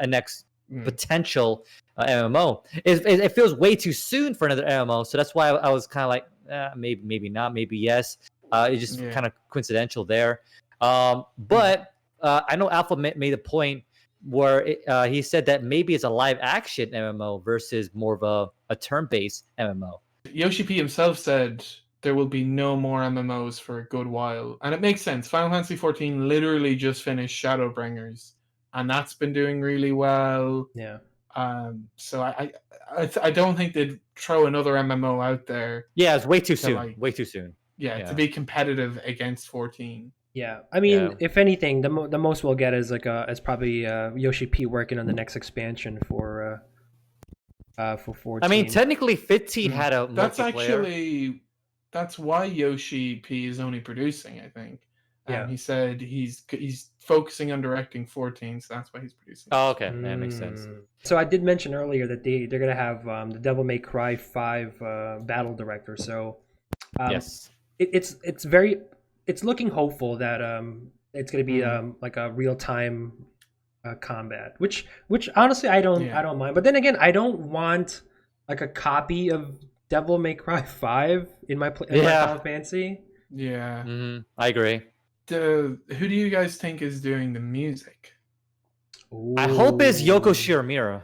next Mm. potential MMO. It feels way too soon for another MMO. So that's why I was kind of like, maybe not, maybe yes. It's just Yeah. kind of coincidental there. But I know Alpha made a point where he said that maybe it's a live action MMO versus more of a turn-based MMO. Yoshi P himself said there will be no more MMOs for a good while, and it makes sense. Final Fantasy XIV literally just finished Shadowbringers, and that's been doing really well. Yeah. So I don't think they'd throw another MMO out there. Yeah, it's way too soon. like- Way too soon. Yeah, Yeah. to be competitive against 14. Yeah, I mean, Yeah. if anything, the most we'll get is is probably Yoshi P working on the next expansion for 14. I mean, technically, 15 Mm. had a multiplayer. That's why Yoshi P is only producing, I think. Yeah. He said he's focusing on directing 14, so that's why he's producing. Oh, okay, that makes sense. So I did mention earlier that they're gonna have the Devil May Cry 5 battle director. So Yes. it's looking hopeful that it's gonna be like a real time combat, which honestly I don't mind. But then again, I don't want like a copy of Devil May Cry 5 in my my Final Fantasy. Yeah. I agree. Who do you guys think is doing the music? I hope it's Yoko Ooh. Shiramira.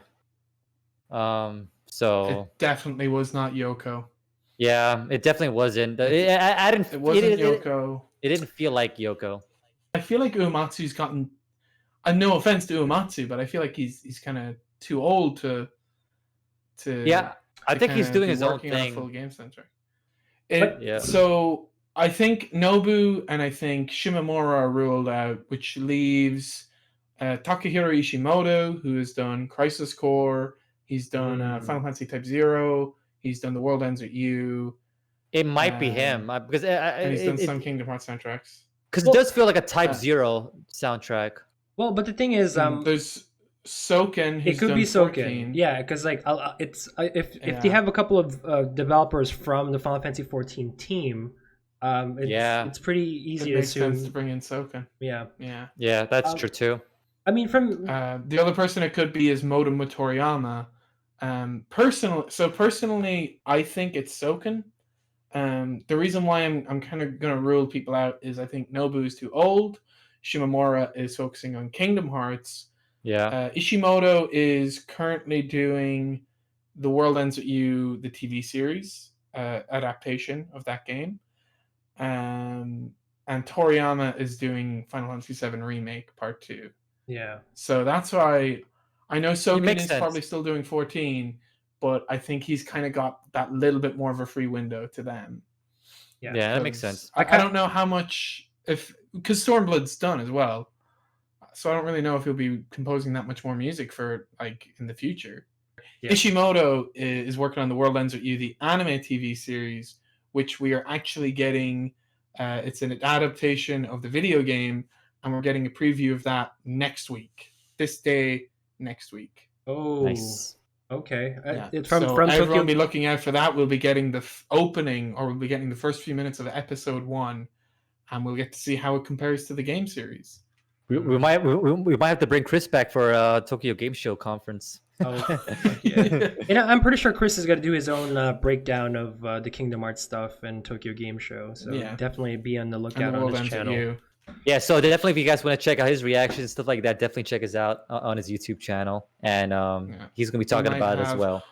So It definitely was not Yoko. yeah, it definitely wasn't. I didn't. It wasn't Yoko. It didn't feel like Yoko. I feel like Uematsu's gotten. No offense to Uematsu, but I feel like he's kind of too old to. Yeah, I think he's doing his own On a thing. full game soundtrack. Yeah. So I think Nobu and I think Shimomura are ruled out, which leaves Takahiro Ishimoto, who has done Crisis Core. He's done Final Fantasy Type 0. He's done The World Ends with You. It might be him because And he's done some Kingdom Hearts soundtracks. Because it does feel like a Type 0 soundtrack. Well, but the thing is, there's Soken. it could be Soken. Yeah, because like it's if you have a couple of developers from the Final Fantasy 14 team, it's pretty easy to assume sense to bring in Soken. Yeah, that's true too. I mean, from the other person it could be is Motomu Toriyama. Personally, I think it's Soken. The reason why I'm kind of gonna rule people out is I think Nobu is too old. Shimomura is focusing on Kingdom Hearts. Yeah. Ishimoto is currently doing The World Ends with You, the TV series adaptation of that game. And Toriyama is doing Final Fantasy VII Remake Part 2. Yeah. So that's why I know Soken is sense. probably still doing 14, but I think he's kind of got that little bit more of a free window to them. Yeah, that makes sense. I don't know how much, because Stormblood's done as well. So I don't really know if he'll be composing that much more music for like in the future. Yeah. Ishimoto is working on The World Ends with You, the anime TV series, which we are actually getting. It's an adaptation of the video game, and we're getting a preview of that next week. This day next week. Oh, nice. Okay. Yeah. From everyone will be looking out for that. We'll be getting the opening, or we'll be getting the first few minutes of episode 1, and we'll get to see how it compares to the game series. We might have to bring Chris back for Tokyo Game Show conference. Oh, yeah. And I'm pretty sure Chris is going to do his own breakdown of the Kingdom Hearts stuff and Tokyo Game Show. So definitely be on the lookout on his channel. Yeah, so definitely if you guys want to check out his reactions and stuff like that, definitely check us out on his YouTube channel. And he's going to be talking about it as well.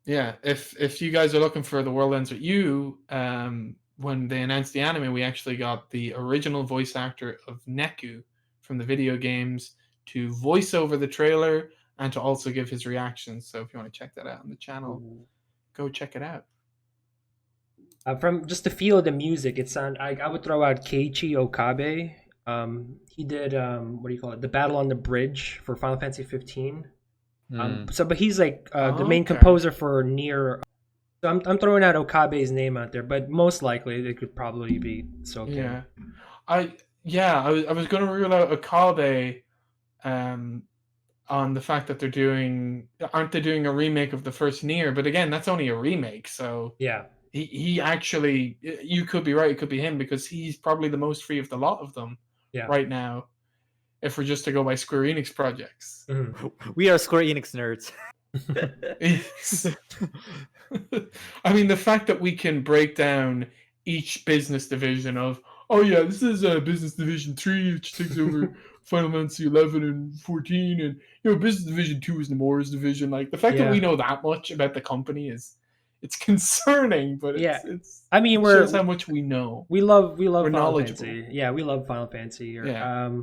Yeah, if you guys are looking for The World Ends with You, when they announced the anime, we actually got the original voice actor of Neku from the video games to voice over the trailer and to also give his reactions. So if you want to check that out on the channel, go check it out. From just the feel of the music, I would throw out Keiichi Okabe. He did what do you call it? The Battle on the Bridge for Final Fantasy 15. But he's like the main composer for Nier. So I'm throwing out Okabe's name out there, but most likely it could probably be Soken. Yeah. I was going to rule out Okabe on the fact that aren't they doing a remake of the first Nier? But again, that's only a remake, so yeah. he actually, you could be right, it could be him, because he's probably the most free of the lot of them Yeah. right now, if we're just to go by Square Enix projects. Mhm. We are Square Enix nerds. I mean, the fact that we can break down each business division of, oh yeah, this is business division 3, which takes over Final Fantasy 11 and 14, and business division 2 is Nomura's division. Like, the fact that we Yeah. know that much about the company it's concerning, but Yeah. it's I mean, it shows how much we know. we love We're Final knowledgeable. Fantasy. Yeah, we love Final Fantasy. Yeah.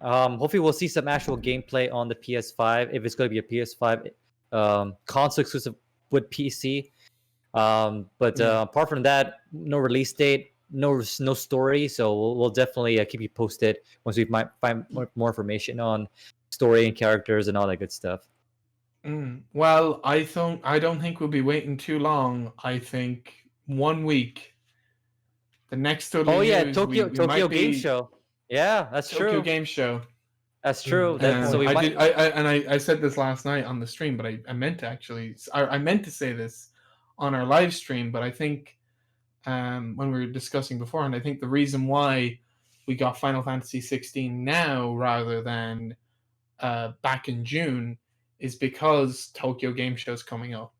Hopefully we'll see some actual gameplay on the PS5 if it's going to be a PS5 console exclusive with PC. But apart from that, no release date, no story. So we'll definitely keep you posted once we might find more information on story and characters and all that good stuff. Well, I don't think we'll be waiting too long. I think 1 week. The next Totally Oh yeah, News, Tokyo we might Game be Show. Yeah, that's Tokyo true. Game Show. That's true. So we I might. I said this last night on the stream, but I meant to actually, I meant to say this on our live stream, but I think when we were discussing beforehand, I think the reason why we got Final Fantasy 16 now rather than back in June is because Tokyo Game Show is coming up,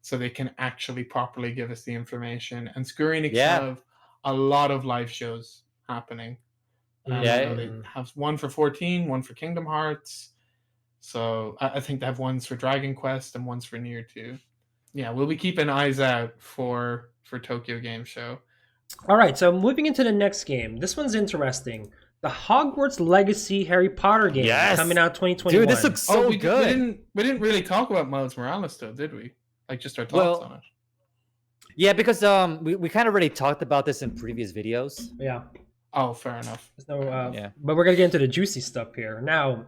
so they can actually properly give us the information. And Square Enix have a lot of live shows happening. They have one for 14, one for Kingdom Hearts. So I think they have ones for Dragon Quest and ones for Nier 2. Yeah, we'll be keeping eyes out for Tokyo Game Show. All right, so moving into the next game. This one's interesting. The Hogwarts Legacy Harry Potter game coming out 2021. Dude, this looks so good. We didn't really talk about Miles Morales though, did we? Like, just our thoughts on it. Yeah, because we kind of already talked about this in previous videos. Yeah. Oh, fair enough. So, but we're gonna get into the juicy stuff here now.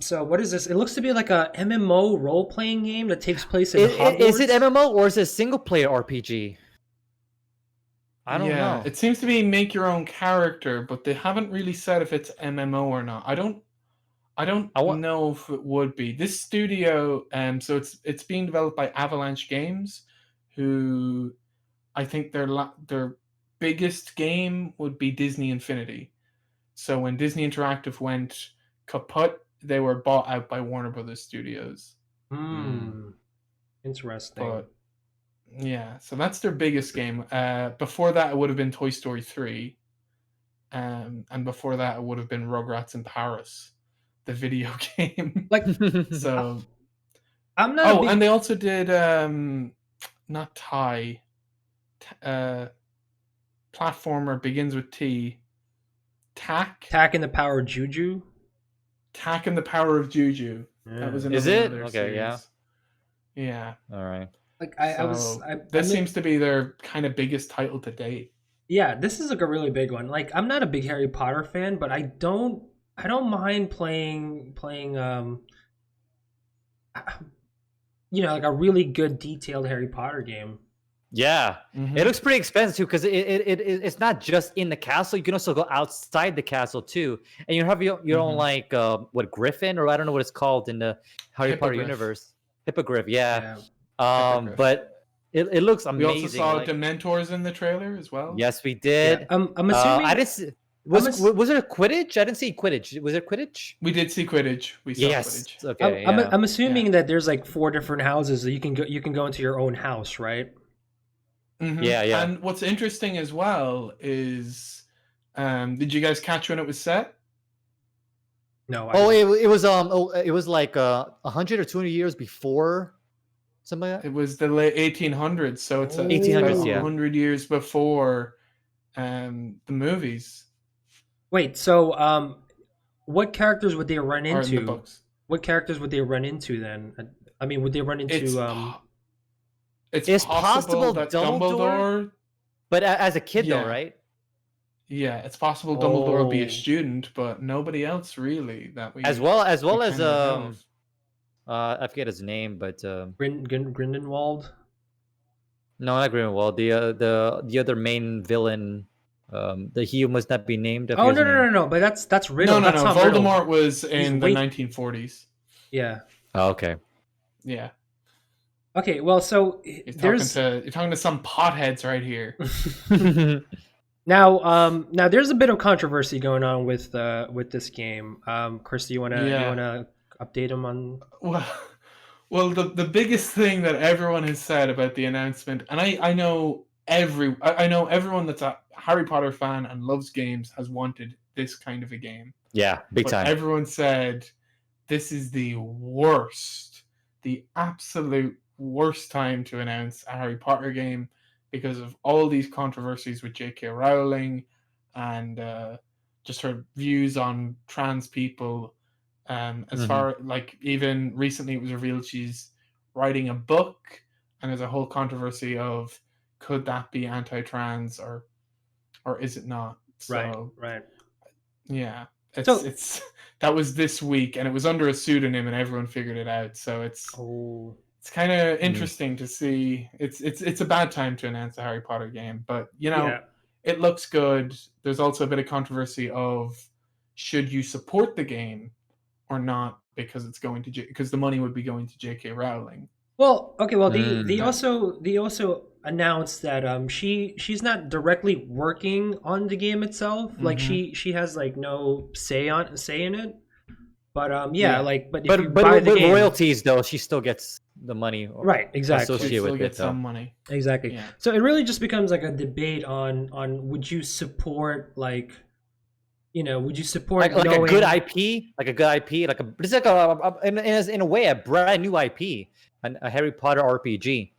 So what is this? It looks to be like a MMO role-playing game that takes place in Hogwarts. Is it MMO or is it a single-player RPG? I don't know. It seems to be make your own character, but they haven't really said if it's MMO or not. I don't know if it would be. This studio, so it's being developed by Avalanche Games, who I think their biggest game would be Disney Infinity. So when Disney Interactive went kaput, they were bought out by Warner Brothers Studios. Interesting. But, yeah, so that's their biggest game. Before that, it would have been Toy Story 3. And before that, it would have been Rugrats in Paris, the video game. Like, so I'm not. and they also did not Ty. Platformer begins with T. Tak and the Power of Juju. Tak and the Power of Juju. Yeah. That was Is it? Okay, series. Yeah. All right. Like this seems to be their kind of biggest title to date. Yeah, this is like a really big one. Like, I'm not a big Harry Potter fan, but I don't mind playing like a really good detailed Harry Potter game. Yeah, it looks pretty expensive too, because it's not just in the castle. You can also go outside the castle too, and you have your own like Griffin, or I don't know what it's called in the Harry Potter universe. Hippogriff, yeah. Hippogriff. But it looks amazing. We also saw Dementors in the trailer as well. Yes, we did. Yeah. I'm assuming. I didn't see, was it a Quidditch? I didn't see Quidditch. Was it Quidditch? We did see Quidditch. We saw Quidditch. Okay. I'm assuming that there's like 4 different houses that you can go into your own house, right? Mm-hmm. Yeah. And what's interesting as well is, did you guys catch when it was set? No. It was like 100 or 200 years before, something like that. It was the late 1800s, so it's 1800s, 100 years before the movies. Wait, so what characters would they run Or in the into? books. What characters would they run into then? I mean, would they run into It's possible that Dumbledore, but as a kid though, right? Yeah, it's possible Dumbledore will be a student, but nobody else really that we as well as know of. I forget his name, but Grindelwald? No, not Grindelwald. The other main villain, he must not be named. Oh no! But that's Riddle. No. That's not Voldemort Riddle. was in the 1940s. Yeah. Oh, okay. Yeah. Okay, well, so there's You're talking to some potheads right here. now there's a bit of controversy going on with this game. Chris, do you Yeah. wanna update him on? Well, the biggest thing that everyone has said about the announcement, and I know I know everyone that's a Harry Potter fan and loves games has wanted this kind of a game. Yeah, big But time. everyone said this is the worst, the absolute worst time to announce a Harry Potter game because of all these controversies with J.K. Rowling and just her views on trans people. As far like even recently, it was revealed she's writing a book, and there's a whole controversy of could that be anti-trans or is it not? So Right. yeah, So it's that was this week, and it was under a pseudonym, and everyone figured it out. So it's kind of interesting to see. It's a bad time to announce a Harry Potter game, but yeah. it looks good. There's also a bit of controversy of should you support the game or not because it's going to because the money would be going to J.K. Rowling. Well, okay. Well, they also announced that she's not directly working on the game itself. Like she has like no say in it. But Yeah. like but if But you buy the game, royalties though, she still gets the money. right? Exactly. associated She still with gets it, though. some money. Exactly. Yeah. So it really just becomes like a debate on would you support like, would you support Like a knowing good IP, it's like in a way a brand new IP, a Harry Potter RPG.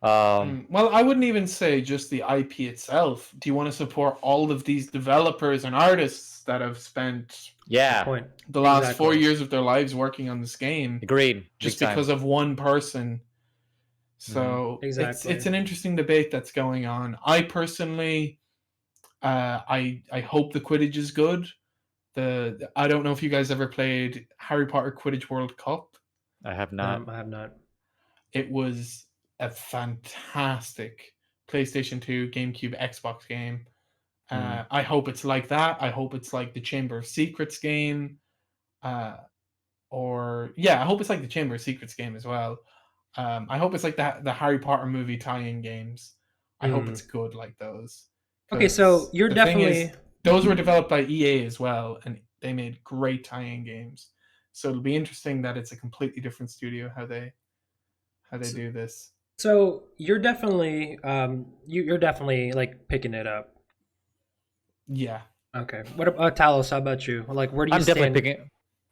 Well, I wouldn't even say just the IP itself. Do you want to support all of these developers and artists that have spent Yeah, point? the last Exactly. 4 years of their lives working on this game agreed. just Big time. because of one person? So Exactly. it's an interesting debate that's going on. I personally, I hope the Quidditch is good. I don't know if you guys ever played Harry Potter Quidditch World Cup. I have not. I have not. It was a fantastic PlayStation 2, GameCube, Xbox game. I hope it's like that. I hope it's like the Chamber of Secrets game. I hope it's like the Chamber of Secrets game as well. I hope it's like the Harry Potter movie tie-in games. I hope it's good like those. Okay, so 'Cause you're the thing is, definitely those were developed by EA as well, and they made great tie-in games. So it'll be interesting that it's a completely different studio how they do this. so you're definitely you're definitely like picking it up. Yeah. Okay. What about Talos? How about you? Like, where do you I'm stand?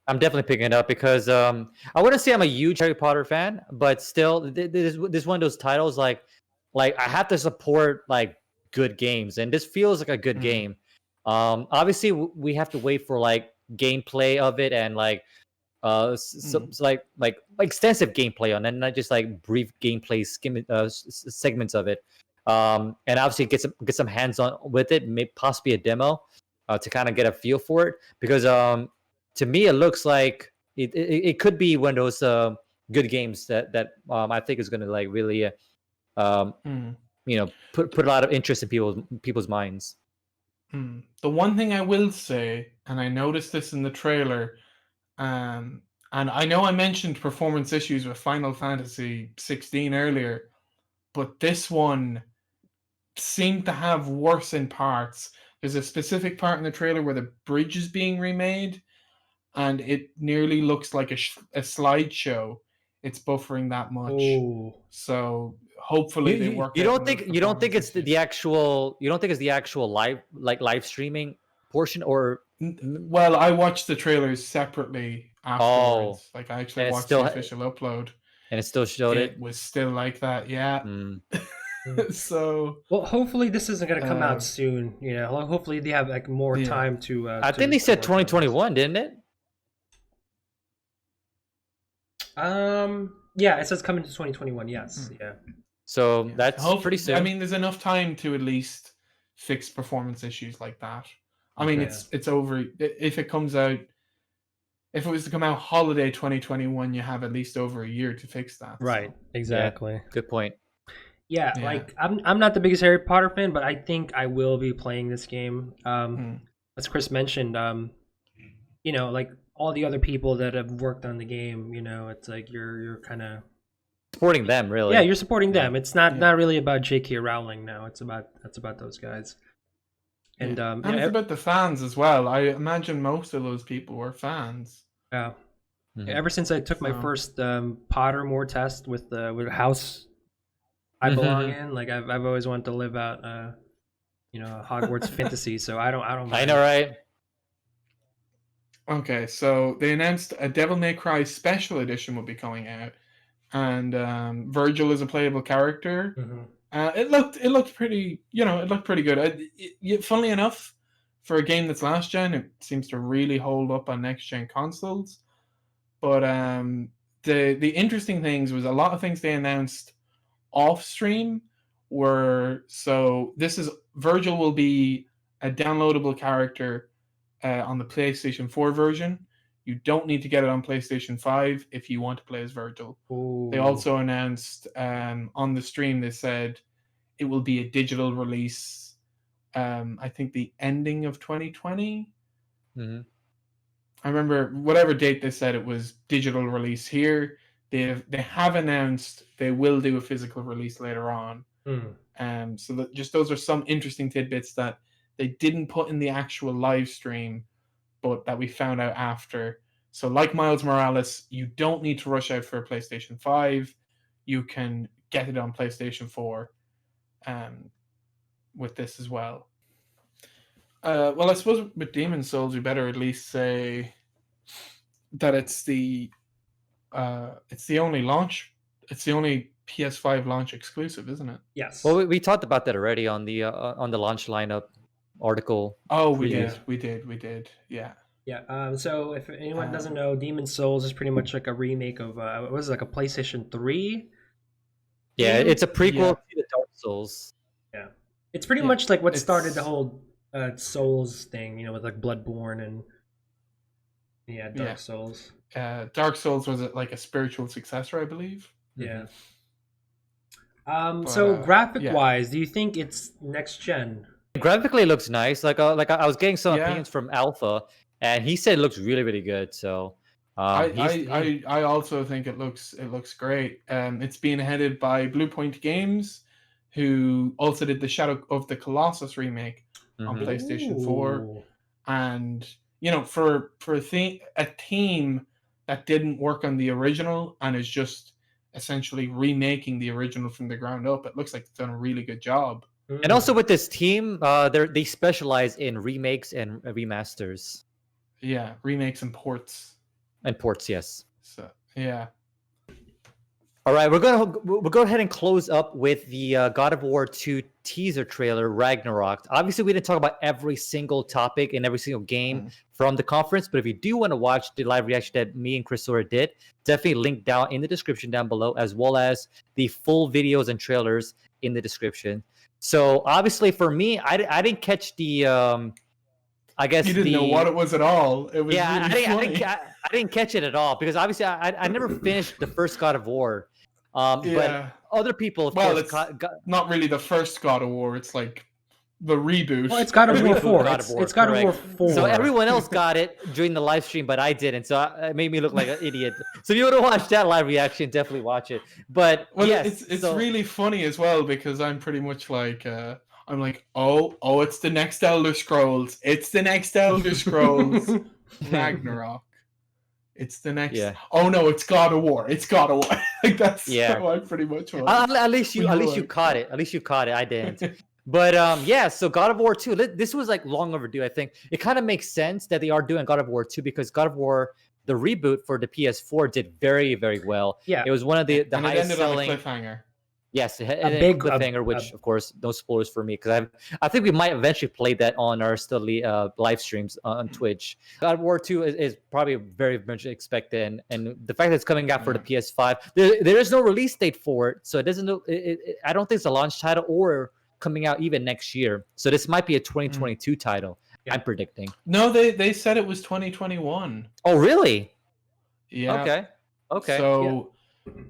I'm definitely picking it up because I wouldn't say I'm a huge Harry Potter fan, but still, this one of those titles like I have to support like good games, and this feels like a good game. Obviously, we have to wait for like gameplay of it and like like extensive gameplay on it, and not just like brief gameplay segments of it. And obviously get some hands on with it, maybe possibly a demo to kind of get a feel for it because to me it looks like it could be one of those good games that I think is going to like really put a lot of interest in people's minds. The one thing I will say, and I noticed this in the trailer, and I know I mentioned performance issues with Final Fantasy 16 earlier, but this one seemed to have worse in parts. There's a specific part in the trailer where the bridge is being remade, and it nearly looks like a slideshow. It's buffering that much. Oh. So hopefully they work. You don't think it's the actual live streaming portion, or well, I watched the trailers separately afterwards. Like I actually watched the official upload, and it still showed it was still like that. Yeah. So well, hopefully this isn't going to come out soon. Hopefully they have like more time to. I think they said 2021, didn't it? Yeah, it says coming to 2021. Yes. Yeah. So that's pretty soon. I mean, there's enough time to at least fix performance issues like that. I mean, it's over if it comes out. If it was to come out holiday 2021, you have at least over a year to fix that. Right. So. Exactly. Yeah, good point. Yeah, like I'm not the biggest Harry Potter fan, but I think I will be playing this game. As Chris mentioned, like all the other people that have worked on the game, it's like you're kind of Supporting them, really. Yeah, you're supporting Yeah. them. It's not Yeah. not really about J.K. Rowling now. It's about those guys. And Yeah. you And it's know, about the fans as well. I imagine most of those people were fans. yeah. Mhm. Ever since I took my So- first Pottermore test with the house I belong Mhm. in, like I've always wanted to live out Hogwarts fantasy. So I don't I mind. know, right? Okay, so they announced a Devil May Cry special edition will be coming out, and Virgil is a playable character. Mhm. It looked pretty, it looked pretty good. Funnily enough, for a game that's last gen, it seems to really hold up on next gen consoles. But the interesting things was a lot of things they announced off stream were, so this is Virgil will be a downloadable character on the PlayStation 4 version. You don't need to get it on PlayStation 5 if you want to play as Virgil. They Ooh. also announced on the stream, they said it will be a digital release. I think the ending of 2020. Hmm. I remember whatever date they said it was digital release here. They have announced they will do a physical release later on. Mm. So that just those are some interesting tidbits that they didn't put in the actual live stream, but that we found out after. So like Miles Morales, you don't need to rush out for a PlayStation 5. You can get it on PlayStation 4 with this as well. Well, I suppose with Demon Souls, we better at least say that it's the only launch. It's the only PS5 launch exclusive, isn't it? Yes. Well, we talked about that already on the launch lineup article. Oh, we previous. did. We did. Yeah. Yeah. So if anyone doesn't know, Demon Souls is pretty much like a remake of what was it, like a PlayStation 3? Yeah, game? it's a prequel Yeah. to the Dark Souls. Yeah. It's pretty Yeah, much like what started the it's- whole Souls thing, with like Bloodborne and Dark Yeah. Souls. Dark Souls was like a spiritual successor, I believe. Yeah. But, So graphic yeah. wise, do you think it's next gen? Graphically, it looks nice. I was getting some Yeah. opinions from Alpha, and he said it looks really, really good. So, I also think it looks great. It's being headed by Bluepoint Games, who also did the Shadow of the Colossus remake on Mhm. PlayStation 4. Ooh. And for a team that didn't work on the original and is just essentially remaking the original from the ground up, it looks like they've done a really good job. And also with this team, they specialize in remakes and remasters Yeah, remakes and ports. and ports. Yes. So yeah. All right, we'll go ahead and close up with the God of War 2 teaser trailer, Ragnarok. Obviously, we didn't talk about every single topic and every single game from the conference, but if you do want to watch the live reaction that me and Chrisora did, definitely link down in the description down below, as well as the full videos and trailers in the description. So obviously, for me, I didn't catch the I guess You didn't know what it was at all. It was yeah, really funny. I didn't catch it at all because obviously I never finished the first God of War. But Yeah. other people, of Well, course, it's not really the first God of War. It's like the reboot. Well, it's God of The War reboot 4. God of War, It's God of War correct. 4. So everyone else got it during the live stream, but I didn't. So it made me look like an idiot. So if you want to watch that live reaction, definitely watch it. But Well, yes, it's so, really funny as well because I'm pretty much like I'm like, oh, it's the next Elder Scrolls. It's the next Elder Scrolls Ragnarok. It's the next. Yeah. Oh no, it's God of War. It's God of War. Like that's Yeah. how I pretty much was. at least you like- caught it. At least you caught it. I didn't. But yeah, so God of War 2, this was like long overdue, I think. It kind of makes sense that they are doing God of War 2 because God of War, the reboot for the PS4, did very, very well. Yeah. It was one of the and it highest ended selling. on a cliffhanger. Yes, it had A a big- cliffhanger, which of course, no spoilers for me because I think we might eventually play that on our Studley live streams on Twitch. God of War 2 is probably very much expected, and the fact that it's coming out for the PS5, there is no release date for it, so it doesn't. I don't think it's a launch title or coming out even next year. So this might be a 2022 title. Yeah. I'm predicting. No, they said it was 2021. Oh, really? Yeah. Okay. Okay. So,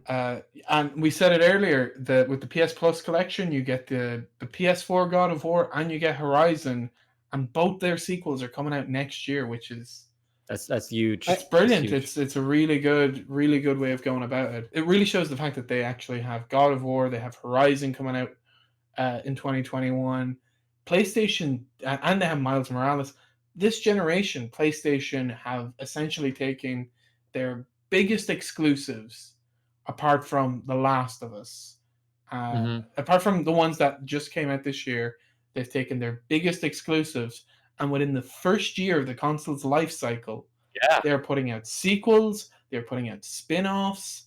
and we said it earlier that with the PS Plus collection, you get the PS4 God of War and you get Horizon, and both their sequels are coming out next year, which is That's huge. It's brilliant. That's huge. It's a really good way of going about it. It really shows the fact that they actually have God of War, they have Horizon coming out in 2021, PlayStation, and they have Miles Morales. This generation, PlayStation have essentially taken their biggest exclusives, apart from The Last of Us, apart from the ones that just came out this year. They've taken their biggest exclusives, and within the first year of the console's life cycle, Yeah. they're putting out sequels, they're putting out spin-offs.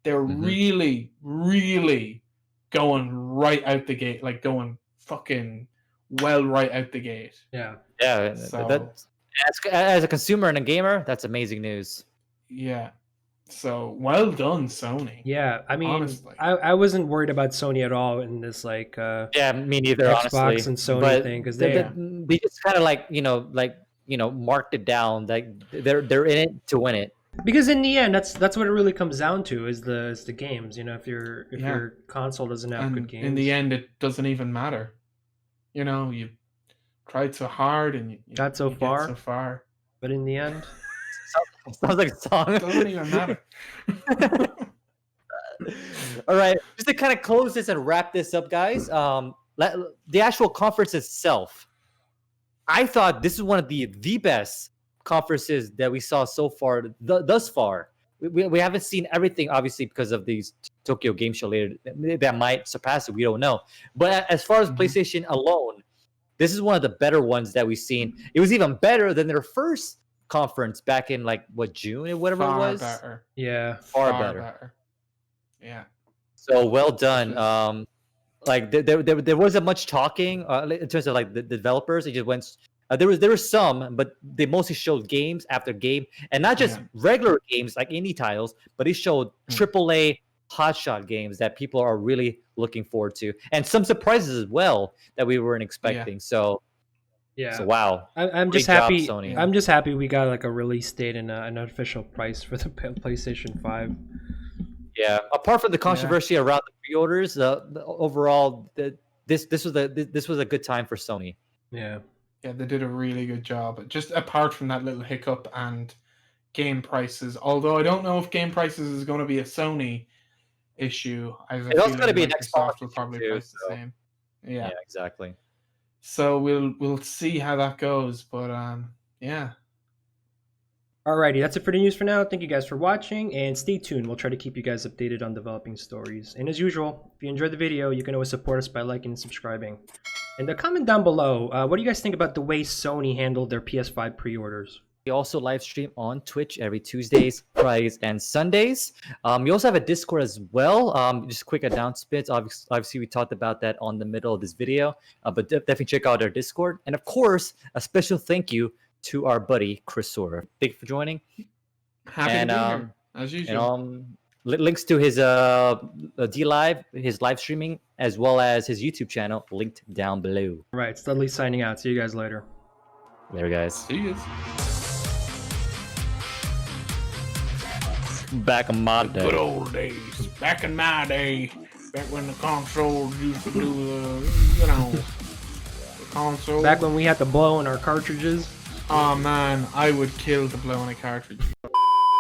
They're really, really going right out the gate, like going fucking well right out the gate. Yeah. Yeah. So- That as a consumer and a gamer, that's amazing news. Yeah. So well done, Sony. Yeah. I mean, Honestly. I wasn't worried about Sony at all in this like Yeah, me neither. Xbox honestly, and Sony but thing, 'cause they just kind of marked it down. Like they're in it to win it. because in the end that's what it really comes down to is the games. You know, if Yeah. your console doesn't have good And games. in the end, it doesn't even matter. You know, you tried so hard and you Got so you get far. so far. But in the end, Sounds like a song. It doesn't even matter. All right, just to kind of close this and wrap this up, guys. The actual conference itself, I thought this is one of the best conferences that we saw so far, thus far. We haven't seen everything, obviously, because of these Tokyo Game Show later that might surpass it. We don't know. But as far as PlayStation alone, this is one of the better ones that we've seen. It was even better than their first conference back in June or whatever Far it was. better. yeah. Far better. Yeah. So well done. There wasn't much talking in terms of the developers. It just went. There was some, but they mostly showed games after game, and not just regular games like indie titles, but it showed AAA hotshot games that people are really looking forward to, and some surprises as well that we weren't expecting. So wow. I'm Great just job, happy. Sony. I'm just happy we got a release date and an official price for the PlayStation 5. Yeah. Apart from the controversy around the pre-orders, overall, this was a good time for Sony. Yeah. Yeah, they did a really good job. Just apart from that little hiccup and game prices, although I don't know if game prices is going to be a Sony issue. It's also going to be an Xbox will issue probably too, price the same. Yeah. Exactly. So we'll see how that goes, but yeah. Alrighty, that's it for the news for now. Thank you guys for watching, and stay tuned. We'll try to keep you guys updated on developing stories. And as usual, if you enjoyed the video, you can always support us by liking and subscribing. And comment down below, what do you guys think about the way Sony handled their PS5 pre-orders? We also live stream on Twitch every Tuesdays, Fridays, and Sundays. We also have a Discord as well. Just quick announcements. Obviously, we talked about that on the middle of this video, but definitely check out our Discord. And of course, a special thank you to our buddy Chris Sora. Thank you for joining. Happy to be here, as usual. And, links to his DLive, his live streaming, as well as his YouTube channel, linked down below. Right, Studley signing out. See you guys later. Later, guys. See you. Back in my day. Good old days. Back in my day. Back when the consoles used to do the console. Back when we had to blow in our cartridges. Oh man, I would kill to blow in a cartridge.